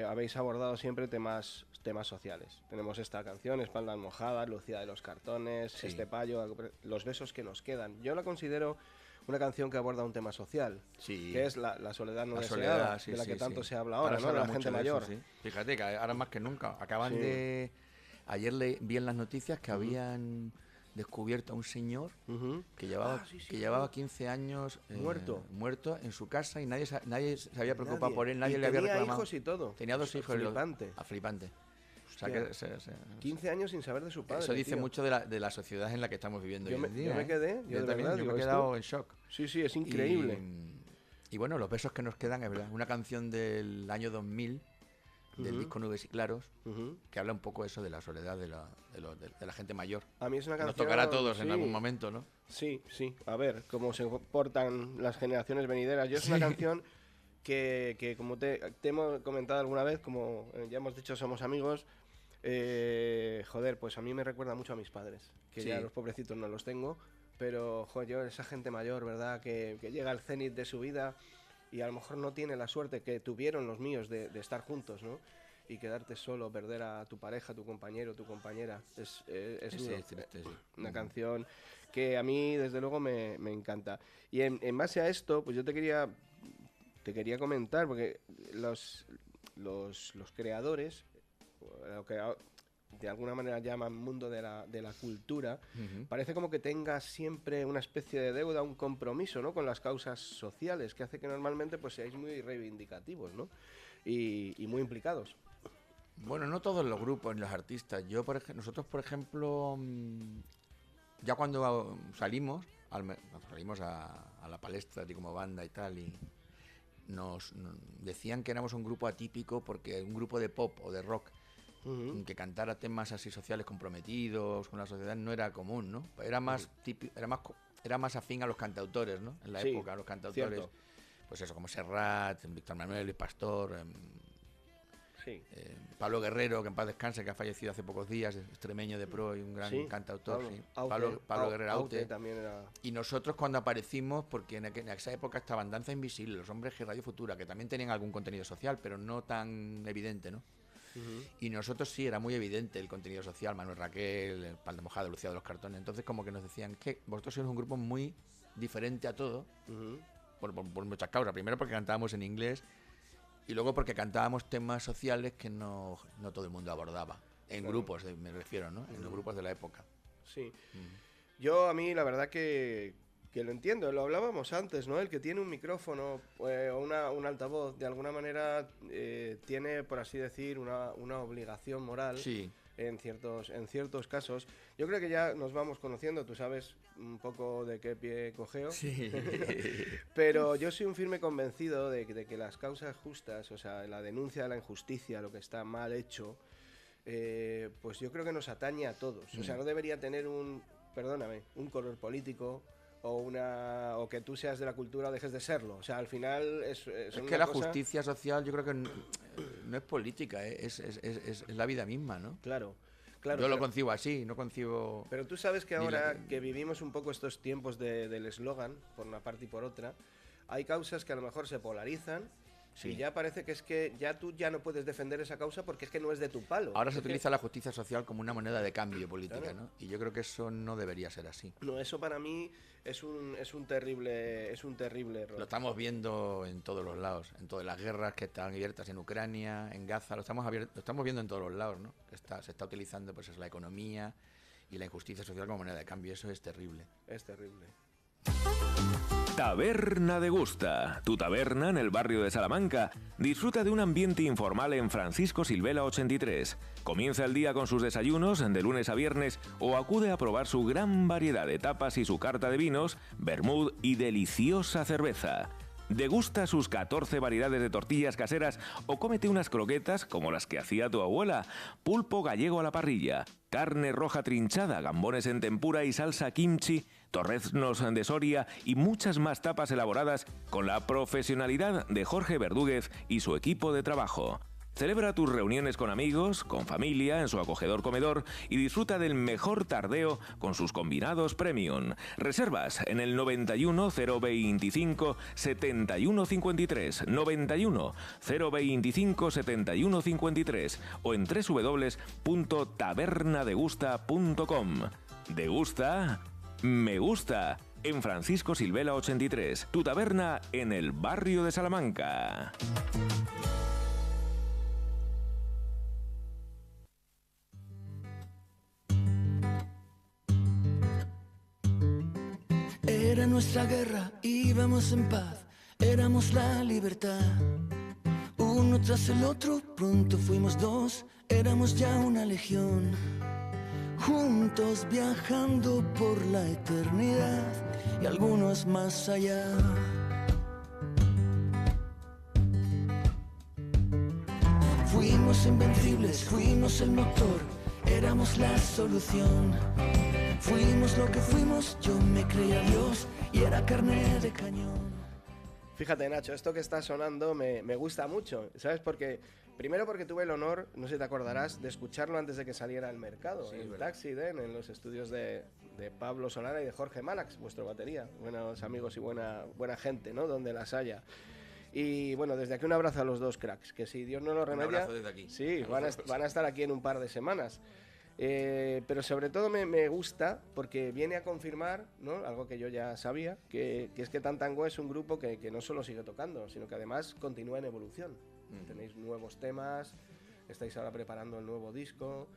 habéis abordado siempre temas sociales. Tenemos esta canción, Espaldas Mojadas, Lucía de los Cartones, Sí. Este Payo, Los Besos que nos quedan. Yo la considero una canción que aborda un tema social, Sí. que es la soledad no La deseada, soledad, sí, de la sí, que tanto sí. se habla ahora, se ¿no? De habla la mucho gente de eso, mayor. sí. Fíjate que ahora más que nunca. Acaban Sí. de... Ayer vi en las noticias que habían descubierto a un señor Ujú. que llevaba, Sí, que llevaba 15 años muerto en su casa y nadie se había preocupado por él, nadie Y le había tenía reclamado. hijos y todo. Tenía 2 hijos. Flipante. Flipante. O sea Hostia. que 15 años sin saber de su padre. eso dice tío. mucho de la sociedad en la que estamos viviendo Yo hoy me- en día. yo me quedé, yo de también, verdad, yo digo, me he esto- quedado en shock. Sí, es increíble. Y bueno, los besos que nos quedan, es verdad. Una canción del año 2000, del disco Nubes y Claros, Ujú. que habla un poco eso de la soledad de la gente mayor. A mí es una Nos canción... tocará a todos en sí, algún momento, ¿no? Sí. A ver, cómo se portan las generaciones venideras. Yo es una canción que como te hemos comentado alguna vez, como ya hemos dicho, somos amigos. Joder, pues a mí me recuerda mucho a mis padres, que Sí. ya los pobrecitos no los tengo, pero joder, yo, esa gente mayor, ¿verdad? Que llega al cenit de su vida y a lo mejor no tiene la suerte que tuvieron los míos de estar juntos, ¿no? Y quedarte solo, perder a tu pareja, tu compañero, tu compañera, es duro. Sí, triste, sí. Una canción que a mí, desde luego, me encanta. Y en base a esto, pues yo te quería comentar, porque los creadores, lo que de alguna manera llaman mundo de la cultura, parece como que tengas siempre una especie de deuda, un compromiso, ¿no? Con las causas sociales, que hace que normalmente pues seáis muy reivindicativos, ¿no? Y muy implicados. Bueno, no todos los grupos, ni los artistas. Nosotros, por ejemplo, ya cuando salimos a la palestra y como banda y tal, y nos decían que éramos un grupo atípico porque un grupo de pop o de rock que cantara temas así sociales comprometidos con la sociedad no era común, ¿no? Era más era más afín a los cantautores, ¿no? En la Sí, época, a los cantautores, cierto. pues eso, como Serrat, Víctor Manuel, Luis Pastor, Sí. Pablo Guerrero, que en paz descanse, que ha fallecido hace pocos días, extremeño de pro y un gran Sí, cantautor. Sí. Aute, Pablo Guerrero Aute. también era... Y nosotros cuando aparecimos, porque en esa época estaban Danza Invisible, Los Hombres G, Radio Futura, que también tenían algún contenido social, pero no tan evidente, ¿no? Y nosotros sí, era muy evidente el contenido social, Manuel Raquel, el Pan de Mojado, Lucía de los Cartones. Entonces como que nos decían que vosotros sois un grupo muy diferente a todo, por muchas causas. Primero porque cantábamos en inglés y luego porque cantábamos temas sociales que no todo el mundo abordaba. En grupos, me refiero, ¿no? En los grupos de la época. Sí. Yo a mí la verdad que lo entiendo, lo hablábamos antes, ¿no? El que tiene un micrófono o un altavoz, de alguna manera tiene, por así decir, una obligación moral. Sí. En ciertos casos. Yo creo que ya nos vamos conociendo, tú sabes un poco de qué pie cojeo. Sí. Pero yo soy un firme convencido de que las causas justas, o sea, la denuncia de la injusticia, lo que está mal hecho, pues yo creo que nos atañe a todos. O sea, no debería tener un color político o que tú seas de la cultura o dejes de serlo. O sea, al final es que la justicia social yo creo que no es política, es la vida misma, ¿no? Claro. Yo lo concibo así, no concibo... Pero tú sabes que ni ahora la- que vivimos un poco estos tiempos del eslogan, por una parte y por otra, hay causas que a lo mejor se polarizan Sí. Y ya parece que es que ya tú ya no puedes defender esa causa porque es que no es de tu palo. Ahora se Es que- utiliza la justicia social como una moneda de cambio política, Claro. ¿no? Y yo creo que eso no debería ser así. No, eso para mí es un terrible error. Lo estamos viendo en todos los lados, en todas las guerras que están abiertas en Ucrania, en Gaza, lo estamos viendo en todos los lados, ¿no? Se está utilizando pues la economía y la injusticia social como moneda de cambio, eso es terrible. Es terrible. Taberna de Gusta, tu taberna en el barrio de Salamanca. Disfruta de un ambiente informal en Francisco Silvela 83. Comienza el día con sus desayunos de lunes a viernes o acude a probar su gran variedad de tapas y su carta de vinos, vermut y deliciosa cerveza. Degusta sus 14 variedades de tortillas caseras o cómete unas croquetas como las que hacía tu abuela, pulpo gallego a la parrilla, carne roja trinchada, gambones en tempura y salsa kimchi, torreznos de Soria y muchas más tapas elaboradas con la profesionalidad de Jorge Verdúguez y su equipo de trabajo. Celebra tus reuniones con amigos, con familia, en su acogedor comedor y disfruta del mejor tardeo con sus combinados premium. Reservas en el 91 025 71 53, 91 025 71 53 o en www.tabernadegusta.com. Degusta, me gusta, en Francisco Silvela 83, tu taberna en el barrio de Salamanca. Era nuestra guerra, íbamos en paz, éramos la libertad. Uno tras el otro, pronto fuimos dos, éramos ya una legión. Juntos viajando por la eternidad y algunos más allá. Fuimos invencibles, fuimos el motor, éramos la solución. Fuimos lo que fuimos, yo me creía Dios y era carne de cañón. Fíjate, Nacho, esto que está sonando me gusta mucho, ¿sabes? Primero porque tuve el honor, no sé si te acordarás, de escucharlo antes de que saliera al mercado, Sí, en verdad. Taxi Den, en los estudios de Pablo Solana y de Jorge Malax, vuestro batería. Buenos amigos y buena gente, ¿no? Donde las haya. Y bueno, desde aquí un abrazo a los dos cracks, que si Dios no lo remedia, abrazo desde aquí. sí, A van los dos. a estar aquí en un par de semanas. Pero sobre todo me gusta porque viene a confirmar, ¿no? Algo que yo ya sabía, que es que Tantango es un grupo que no solo sigue tocando, sino que además continúa en evolución. Tenéis nuevos temas, estáis ahora preparando el nuevo disco,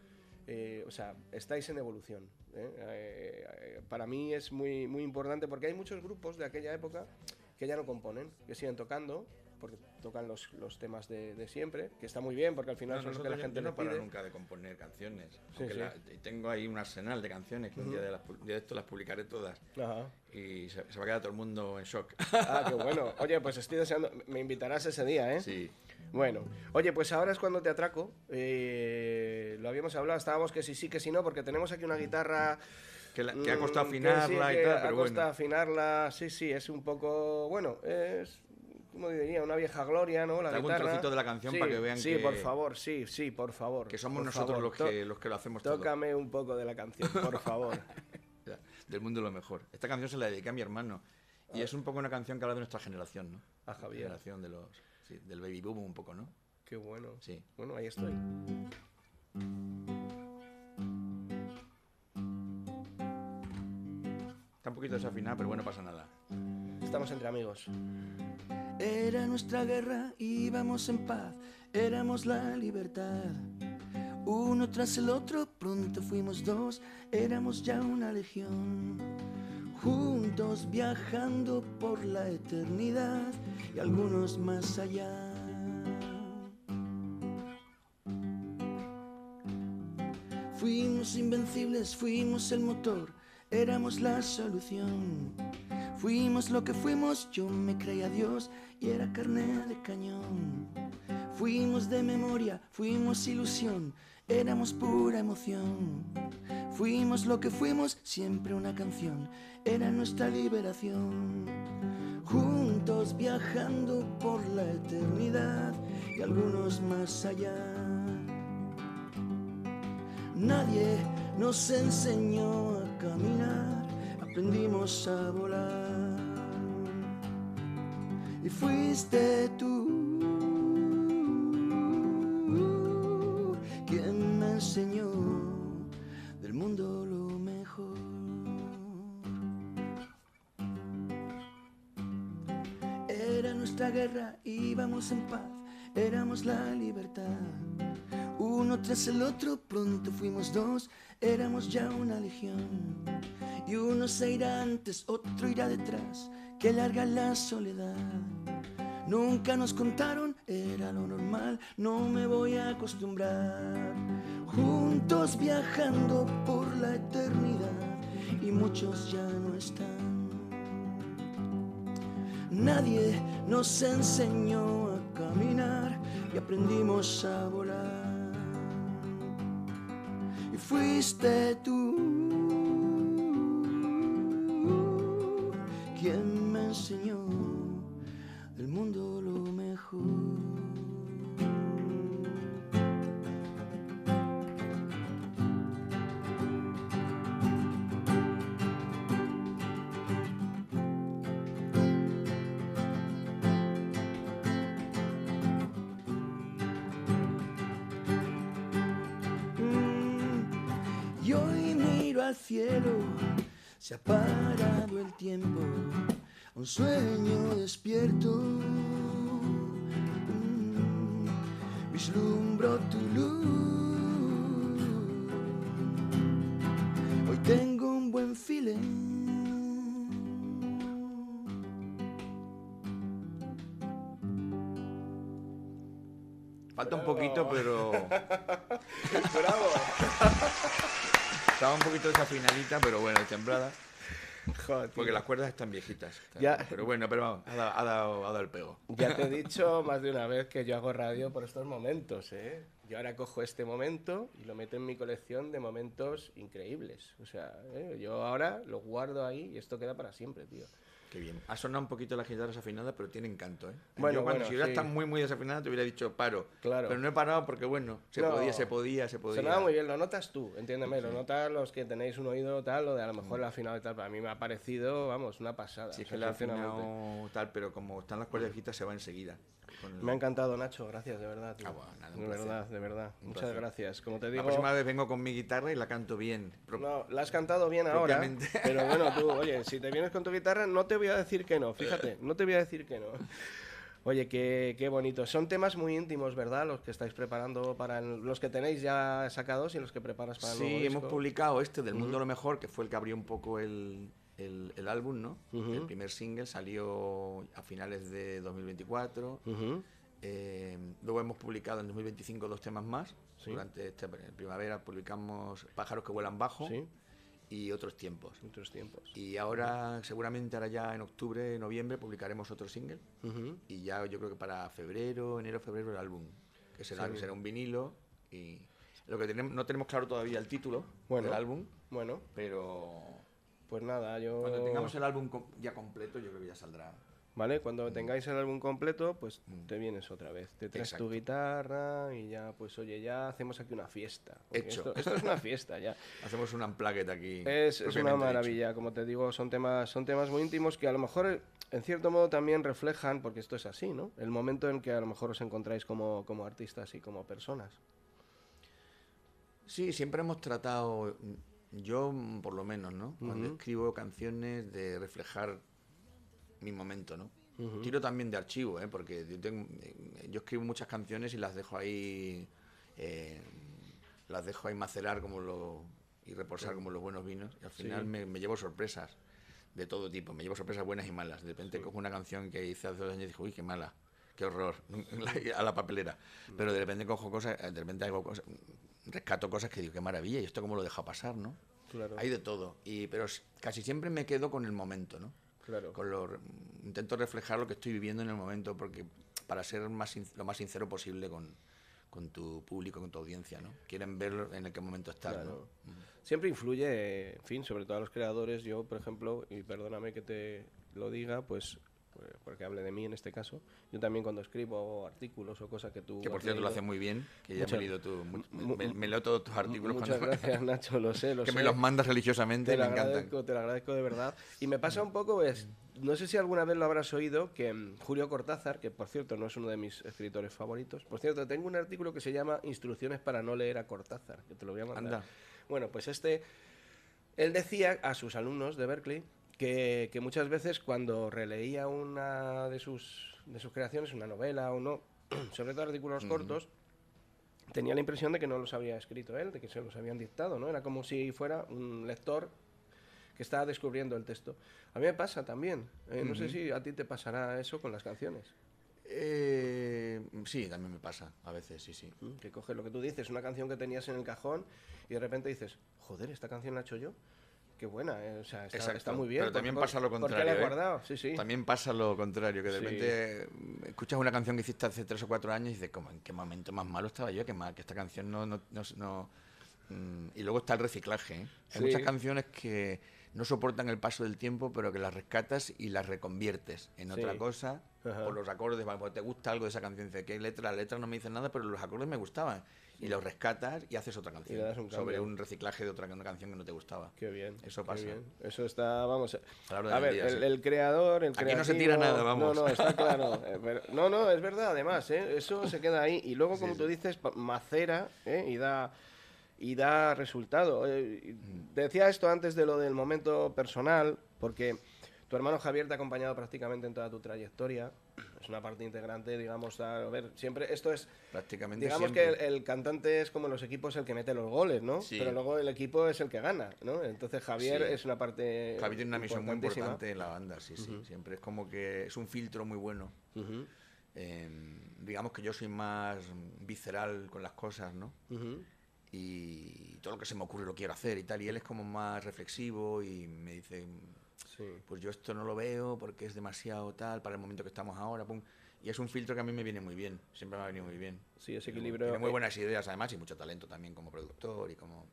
o sea, estáis en evolución. Para mí es muy, muy importante porque hay muchos grupos de aquella época que ya no componen, que siguen tocando, porque tocan los temas de siempre, que está muy bien porque al final son lo que la gente yo no le paro pide. nunca de componer canciones. Sí, Aunque sí. tengo ahí un arsenal de canciones que un día de esto las publicaré todas. Ajá. Y se va a quedar todo el mundo en shock. Ah, qué bueno. Oye, pues estoy deseando. Me invitarás ese día, ¿eh? Sí. Bueno, oye, pues ahora es cuando te atraco. Lo habíamos hablado, estábamos que sí, que sí, no, porque tenemos aquí una guitarra. Que ha costado que afinarla sí, y que tal, ha pero costado bueno. afinarla. Sí, es un poco. Bueno, es. ¿Cómo diría? Una vieja gloria, ¿no? La Te hago un guitarra. trocito de la canción Sí, para que vean sí, que- por favor, sí, por favor. Que somos por nosotros favor. los que lo hacemos todo. Tócame un poco de la canción, por favor. Ya, del mundo lo mejor. Esta canción se la dediqué a mi hermano. Y es un poco una canción que habla de nuestra generación, ¿no? A Javier. La generación del baby boom un poco, ¿no? Qué bueno. Sí. Bueno, ahí estoy. Está un poquito desafinada, pero bueno, no pasa nada. Estamos entre amigos. Era nuestra guerra, íbamos en paz, éramos la libertad. Uno tras el otro, pronto fuimos dos, éramos ya una legión. Juntos viajando por la eternidad y algunos más allá. Fuimos invencibles, fuimos el motor, éramos la solución. Fuimos lo que fuimos, yo me creía Dios y era carne de cañón. Fuimos de memoria, fuimos ilusión, éramos pura emoción. Fuimos lo que fuimos, siempre una canción, era nuestra liberación. Juntos viajando por la eternidad y algunos más allá. Nadie nos enseñó a caminar, aprendimos a volar. Y fuiste tú nuestra guerra íbamos en paz, éramos la libertad. Uno tras el otro, pronto fuimos dos, éramos ya una legión. Y uno se irá antes, otro irá detrás, que larga la soledad. Nunca nos contaron, era lo normal, no me voy a acostumbrar. Juntos viajando por la eternidad y muchos ya no están. Nadie nos enseñó a caminar y aprendimos a volar. Y fuiste tú quien me enseñó del mundo lo mejor. Y hoy miro al cielo, se ha parado el tiempo, un sueño despierto. Vislumbro tu luz. Hoy tengo un buen feeling. Falta un poquito, pero... ¡Bravo! Estaba un poquito desafinadita, pero bueno, templada. Joder, Porque las cuerdas están viejitas. Ya. Pero bueno, pero vamos, ha dado el pego. Ya te he dicho más de una vez que yo hago radio por estos momentos, ¿eh? Yo ahora cojo este momento y lo meto en mi colección de momentos increíbles. O sea, yo ahora lo guardo ahí y esto queda para siempre, tío. Qué bien. Ha sonado un poquito la guitarra desafinada, pero tiene encanto, ¿eh? Bueno, Yo bueno, si hubiera sí. estado muy desafinada, te hubiera dicho paro. Claro. Pero no he parado porque, bueno, se No. podía. Sonaba muy bien, lo notas tú, entiéndeme, lo notas los que tenéis un oído tal, o de a lo mejor el afinado y tal, para mí me ha parecido, vamos, una pasada. Sí, es o que sea, le ha sinceramente. afinado tal, pero como están las cuerdas viejitas, se va enseguida. Me ha encantado, Nacho, gracias, de verdad, tío. Bueno, nada, un de placer. verdad, de verdad. Un Muchas placer. gracias. Como te La digo, próxima vez vengo con mi guitarra y la canto bien. no, la has cantado bien ahora, Propiamente. pero bueno, tú, oye, si te vienes con tu guitarra, no te voy a decir que no, fíjate, no te voy a decir que no. Oye, qué bonito. Son temas muy íntimos, ¿verdad? Los que estáis preparando para los que tenéis ya sacados y los que preparas para el nuevo Sí, hemos disco. publicado este del Mundo lo Mejor, que fue el que abrió un poco el álbum, ¿no? Ujú. El primer single salió a finales de 2024. Ujú. Luego hemos publicado en 2025 2 temas más. Sí. Durante esta primavera publicamos Pájaros que vuelan bajo Sí, y Otros tiempos. otros tiempos. Y ahora, seguramente ahora ya en octubre, noviembre, publicaremos otro single. Ujú. Y ya yo creo que para enero, febrero el álbum. Que será un vinilo. Y lo que no tenemos claro todavía el título Bueno. del álbum, Bueno, pero pues nada, yo... cuando tengamos el álbum ya completo, yo creo que ya saldrá. ¿Vale? Cuando tengáis el álbum completo, pues te vienes otra vez. Te traes Exacto. tu guitarra y ya, pues oye, ya hacemos aquí una fiesta. Porque Hecho. Esto es una fiesta ya. Hacemos un unplugged aquí. Es una propiamente maravilla, como te digo, son temas muy íntimos que a lo mejor en cierto modo también reflejan, porque esto es así, ¿no? El momento en que a lo mejor os encontráis como artistas y como personas. dicho. Sí, siempre hemos tratado, yo por lo menos, ¿no? Cuando escribo canciones, de reflejar mi momento, ¿no? Tiro también de archivo, ¿eh? Porque yo escribo muchas canciones y las dejo ahí macerar y reposar como los buenos vinos, y al final me llevo sorpresas de todo tipo, me llevo sorpresas buenas y malas. De repente cojo una canción que hice hace 2 años y digo, uy, qué mala, qué horror, a la papelera. Pero de repente cojo cosas, de repente hago cosas, rescato cosas que digo, qué maravilla, y esto cómo lo deja pasar, ¿no? Claro. Hay de todo, pero casi siempre me quedo con el momento, ¿no? Claro. Intento reflejar lo que estoy viviendo en el momento, porque para ser lo más sincero posible con tu público, con tu audiencia, ¿no? Quieren ver en qué momento estás, Claro. ¿no? Siempre influye, en fin, sobre todo a los creadores. Yo, por ejemplo, y perdóname que te lo diga, pues porque hable de mí en este caso, yo también cuando escribo artículos o cosas que tú... Que por has cierto lo leído- hace muy bien, que ya Muchas- me he leído me leo todos tus artículos. Muchas gracias, Nacho, lo sé. que me los mandas religiosamente, Te me lo encantan. te lo agradezco de verdad. Y me pasa un poco, pues, no sé si alguna vez lo habrás oído, que Julio Cortázar, que por cierto no es uno de mis escritores favoritos, por cierto, tengo un artículo que se llama Instrucciones para no leer a Cortázar, que te lo voy a mandar. Anda. Bueno, pues él decía a sus alumnos de Berkeley que muchas veces cuando releía una de sus creaciones, una novela o no, sobre todo artículos cortos, tenía la impresión de que no los había escrito él, de que se los habían dictado, ¿no? Era como si fuera un lector que estaba descubriendo el texto. A mí me pasa también. No sé si a ti te pasará eso con las canciones. Sí, también me pasa, a veces, sí. Que coges lo que tú dices, una canción que tenías en el cajón y de repente dices, joder, esta canción la he hecho yo. Qué buena, o sea, está muy bien. Pero también pasa lo contrario. ¿Por qué la he guardado? Sí. También pasa lo contrario, que de repente escuchas una canción que hiciste hace 3 o 4 años y dices, ¿cómo, en qué momento más malo estaba yo? Que esta canción no. Y luego está el reciclaje, ¿eh? Hay muchas canciones que no soportan el paso del tiempo, pero que las rescatas y las reconviertes en otra cosa, por los acordes, porque te gusta algo de esa canción, dices, ¿qué letra? La letra no me dice nada, pero los acordes me gustaban. Y los rescatas y haces otra canción sobre un reciclaje de una canción que no te gustaba. Qué bien. Eso pasa. Bien. Eso está, vamos. A ver, el creador, el creativo. Aquí no se tira nada, vamos. No, está claro. No, es verdad, además, eso se queda ahí. Y luego, como tú dices, macera y da resultado. Decía esto antes de lo del momento personal, porque tu hermano Javier te ha acompañado prácticamente en toda tu trayectoria. Es una parte integrante, digamos, a ver, siempre esto es... Prácticamente digamos siempre. que el cantante es como los equipos el que mete los goles, ¿no? Sí. Pero luego el equipo es el que gana, ¿no? Entonces Javier es una parte Javier tiene una misión muy importantísima. importante en la banda, sí. Siempre es como que es un filtro muy bueno. Digamos que yo soy más visceral con las cosas, ¿no? Y todo lo que se me ocurre lo quiero hacer y tal. Y él es como más reflexivo y me dice... Pues yo esto no lo veo porque es demasiado tal para el momento que estamos ahora, pum. Y es un filtro que a mí me viene muy bien, siempre me ha venido muy bien. Sí, ese equilibrio. Tiene muy buenas ideas además y mucho talento también como productor y como...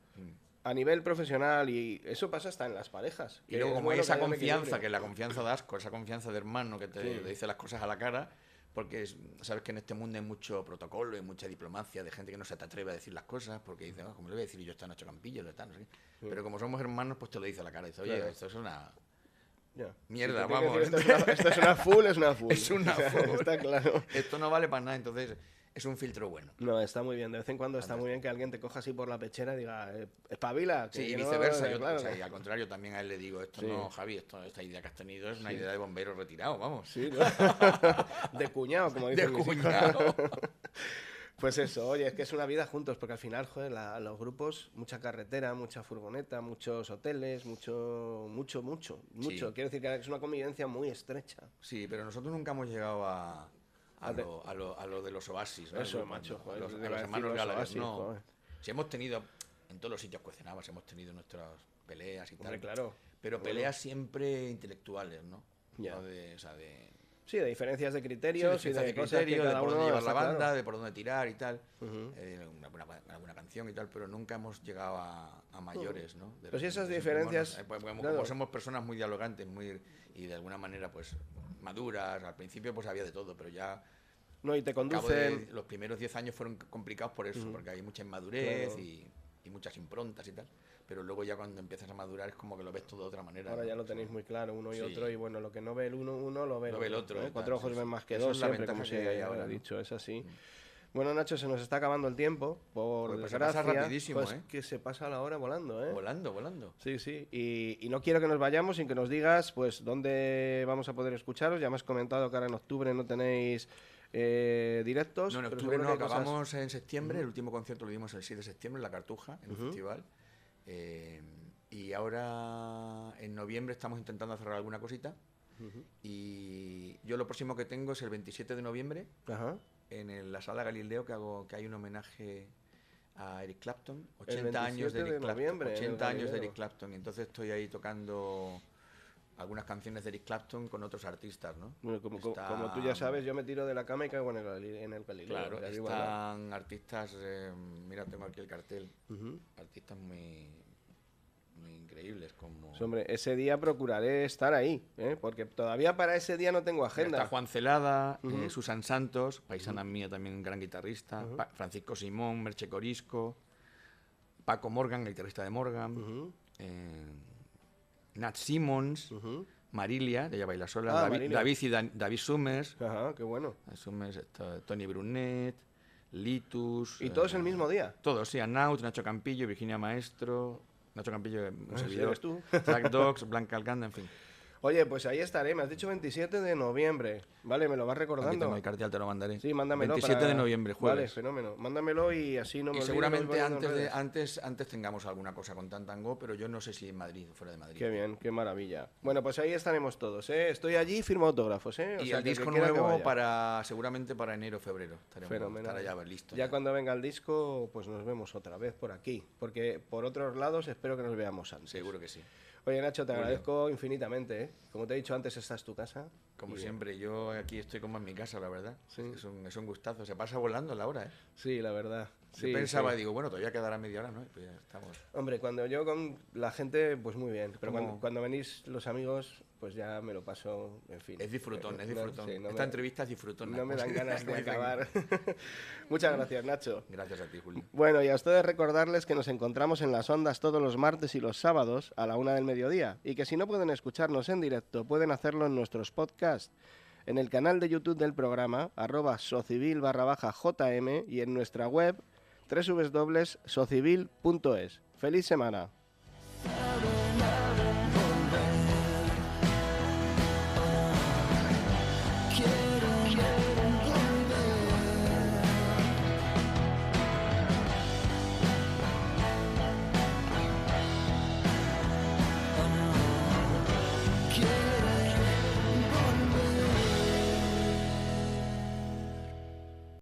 A nivel profesional, y eso pasa hasta en las parejas. Y luego como hay esa confianza, que la confianza de asco, esa confianza de hermano que te dice las cosas a la cara, porque sabes que en este mundo hay mucho protocolo y mucha diplomacia de gente que no se te atreve a decir las cosas porque dice, ¿cómo le voy a decir yo esta noche Campillo? No sé qué. Pero como somos hermanos, pues te lo dice a la cara. Dice, oye, esto es una... mierda, vamos. Esto es una full, es una full. Es una full. Está claro. Esto no vale para nada, entonces es un filtro bueno. No, está muy bien. De vez en cuando está muy bien que alguien te coja así por la pechera y diga, espabila. Sí, y viceversa. Y al contrario, también a él le digo, esto no, Javi, esta idea que has tenido es una idea de bombero retirado, vamos. Sí, ¿no? De cuñado, como dicen. De cuñado. Pues eso, oye, es que es una vida juntos, porque al final, joder, los grupos, mucha carretera, mucha furgoneta, muchos hoteles, mucho. Sí. Quiero decir que es una convivencia muy estrecha. Sí, pero nosotros nunca hemos llegado a lo de los oasis, ¿no? Eso, macho, joder, a los iba a decir hermanos los Gallagher, oasis, no. joder. Sí hemos tenido, en todos los sitios que cenabas, hemos tenido nuestras peleas y Hombre, tal. claro. Pero peleas siempre intelectuales, ¿no? Ya. No Sí, de diferencias de criterios y de cosas que criterio, cada de por uno dónde llevar la está banda, claro. de por dónde tirar y tal, una buena canción y tal, pero nunca hemos llegado a mayores, ¿no? Pues sí, esas diferencias, Como claro. somos personas muy dialogantes y de alguna manera pues maduras, al principio pues había de todo, pero ya No, y te al cabo conducen. de los primeros 10 años fueron complicados por eso, porque hay mucha inmadurez Claro. y muchas improntas y tal, pero luego ya cuando empiezas a madurar es como que lo ves todo de otra manera. Ahora ¿no? ya lo tenéis muy claro, uno y Sí. otro, y bueno, lo que no ve el uno lo ve Lo ve el otro, ¿eh? tal, 4 ojos sí, ven sí. más que Eso dos, es la siempre, ventaja como que se hay ahora, ha ¿no? dicho, es así. Bueno, Nacho, se nos está acabando el tiempo, por Pues se desgracia. pasa rapidísimo, Pues ¿eh? que se pasa la hora volando, ¿eh? Volando. Sí. Y no quiero que nos vayamos sin que nos digas, pues, dónde vamos a poder escucharos. Ya me has comentado que ahora en octubre no tenéis directos. No, en pero octubre seguro no, que hay cosas- acabamos en septiembre, el último concierto lo dimos el 6 de septiembre en La Cartuja, en el festival. Y ahora en noviembre estamos intentando cerrar alguna cosita. Y yo lo próximo que tengo es el 27 de noviembre Ajá. en la Sala Galileo, que hay un homenaje a Eric Clapton, El 80 años 27 de Eric de Clapton, noviembre, en el 80 años de Galileo. Eric Clapton, y entonces estoy ahí tocando algunas canciones de Eric Clapton con otros artistas, ¿no? Bueno, como Está- tú ya sabes, yo me tiro de la cama y caigo en el Galileo. Claro, o sea, digo, ¿verdad? están artistas, mira, tengo aquí el cartel, artistas muy increíbles como... Pues, hombre, ese día procuraré estar ahí, ¿eh? Porque todavía para ese día no tengo Mira, agenda. está Juan Celada, Susan Santos, paisana mía también, un gran guitarrista, Francisco Simón, Merche Corisco, Paco Morgan, el guitarrista de Morgan, Nat Simmons, Marilia, de Ella Baila Sola, Ah, David, Marilia. David Summers, Ajá, qué bueno. Tony Brunet, Litus... ¿Y todos el mismo día? Todos, sí, Anaut, Nacho Campillo, Virginia Maestro, Nacho Campillo, un Ah, sí, servidor, eres tú. Track Dogs, Blanca Alcanda, en fin. Oye, pues ahí estaré, me has dicho 27 de noviembre, ¿vale? ¿Me lo vas Aquí recordando? tengo el cartel, te lo mandaré. Sí, mándamelo. 27 de noviembre, Vale, jueves. fenómeno. Mándamelo y así no me Y olvido, seguramente lo voy poniendo en redes. antes tengamos alguna cosa con Tantango, pero yo no sé si en Madrid o fuera de Madrid. Qué bien, qué maravilla. Bueno, pues ahí estaremos todos, ¿eh? Estoy allí y firmo autógrafos, ¿eh? O Y sea, el que disco quiera que nuevo vaya. seguramente para enero o febrero. Fenomenal. Estará ya listo. Ya cuando venga el disco, pues nos vemos otra vez por aquí. Porque por otros lados espero que nos veamos antes. Seguro que sí. Oye, Nacho, te Julio. agradezco infinitamente, ¿eh? Como te he dicho antes, esta es tu casa. Como Y, siempre, yo aquí estoy como en mi casa, la verdad. Sí. Es un gustazo. Se pasa volando la hora, ¿eh? Sí, la verdad. Yo Sí, pensaba, sí. digo, bueno, todavía quedará media hora, ¿no? Y pues ya estamos. Hombre, cuando yo con la gente, pues muy bien. Pero Como- cuando venís los amigos, pues ya me lo paso, en fin. Es disfrutón, es No, disfrutón. sí, no Esta me- entrevista es disfrutón. No me dan ganas de acabar. Muchas gracias, Nacho. Gracias a ti, Julio. Bueno, y a ustedes recordarles que nos encontramos en las ondas todos los martes y los sábados a la 1 del mediodía y que si no pueden escucharnos en directo pueden hacerlo en nuestros podcasts, en el canal de YouTube del programa @socibil_jm y en nuestra web www.socibil.es. ¡Feliz semana!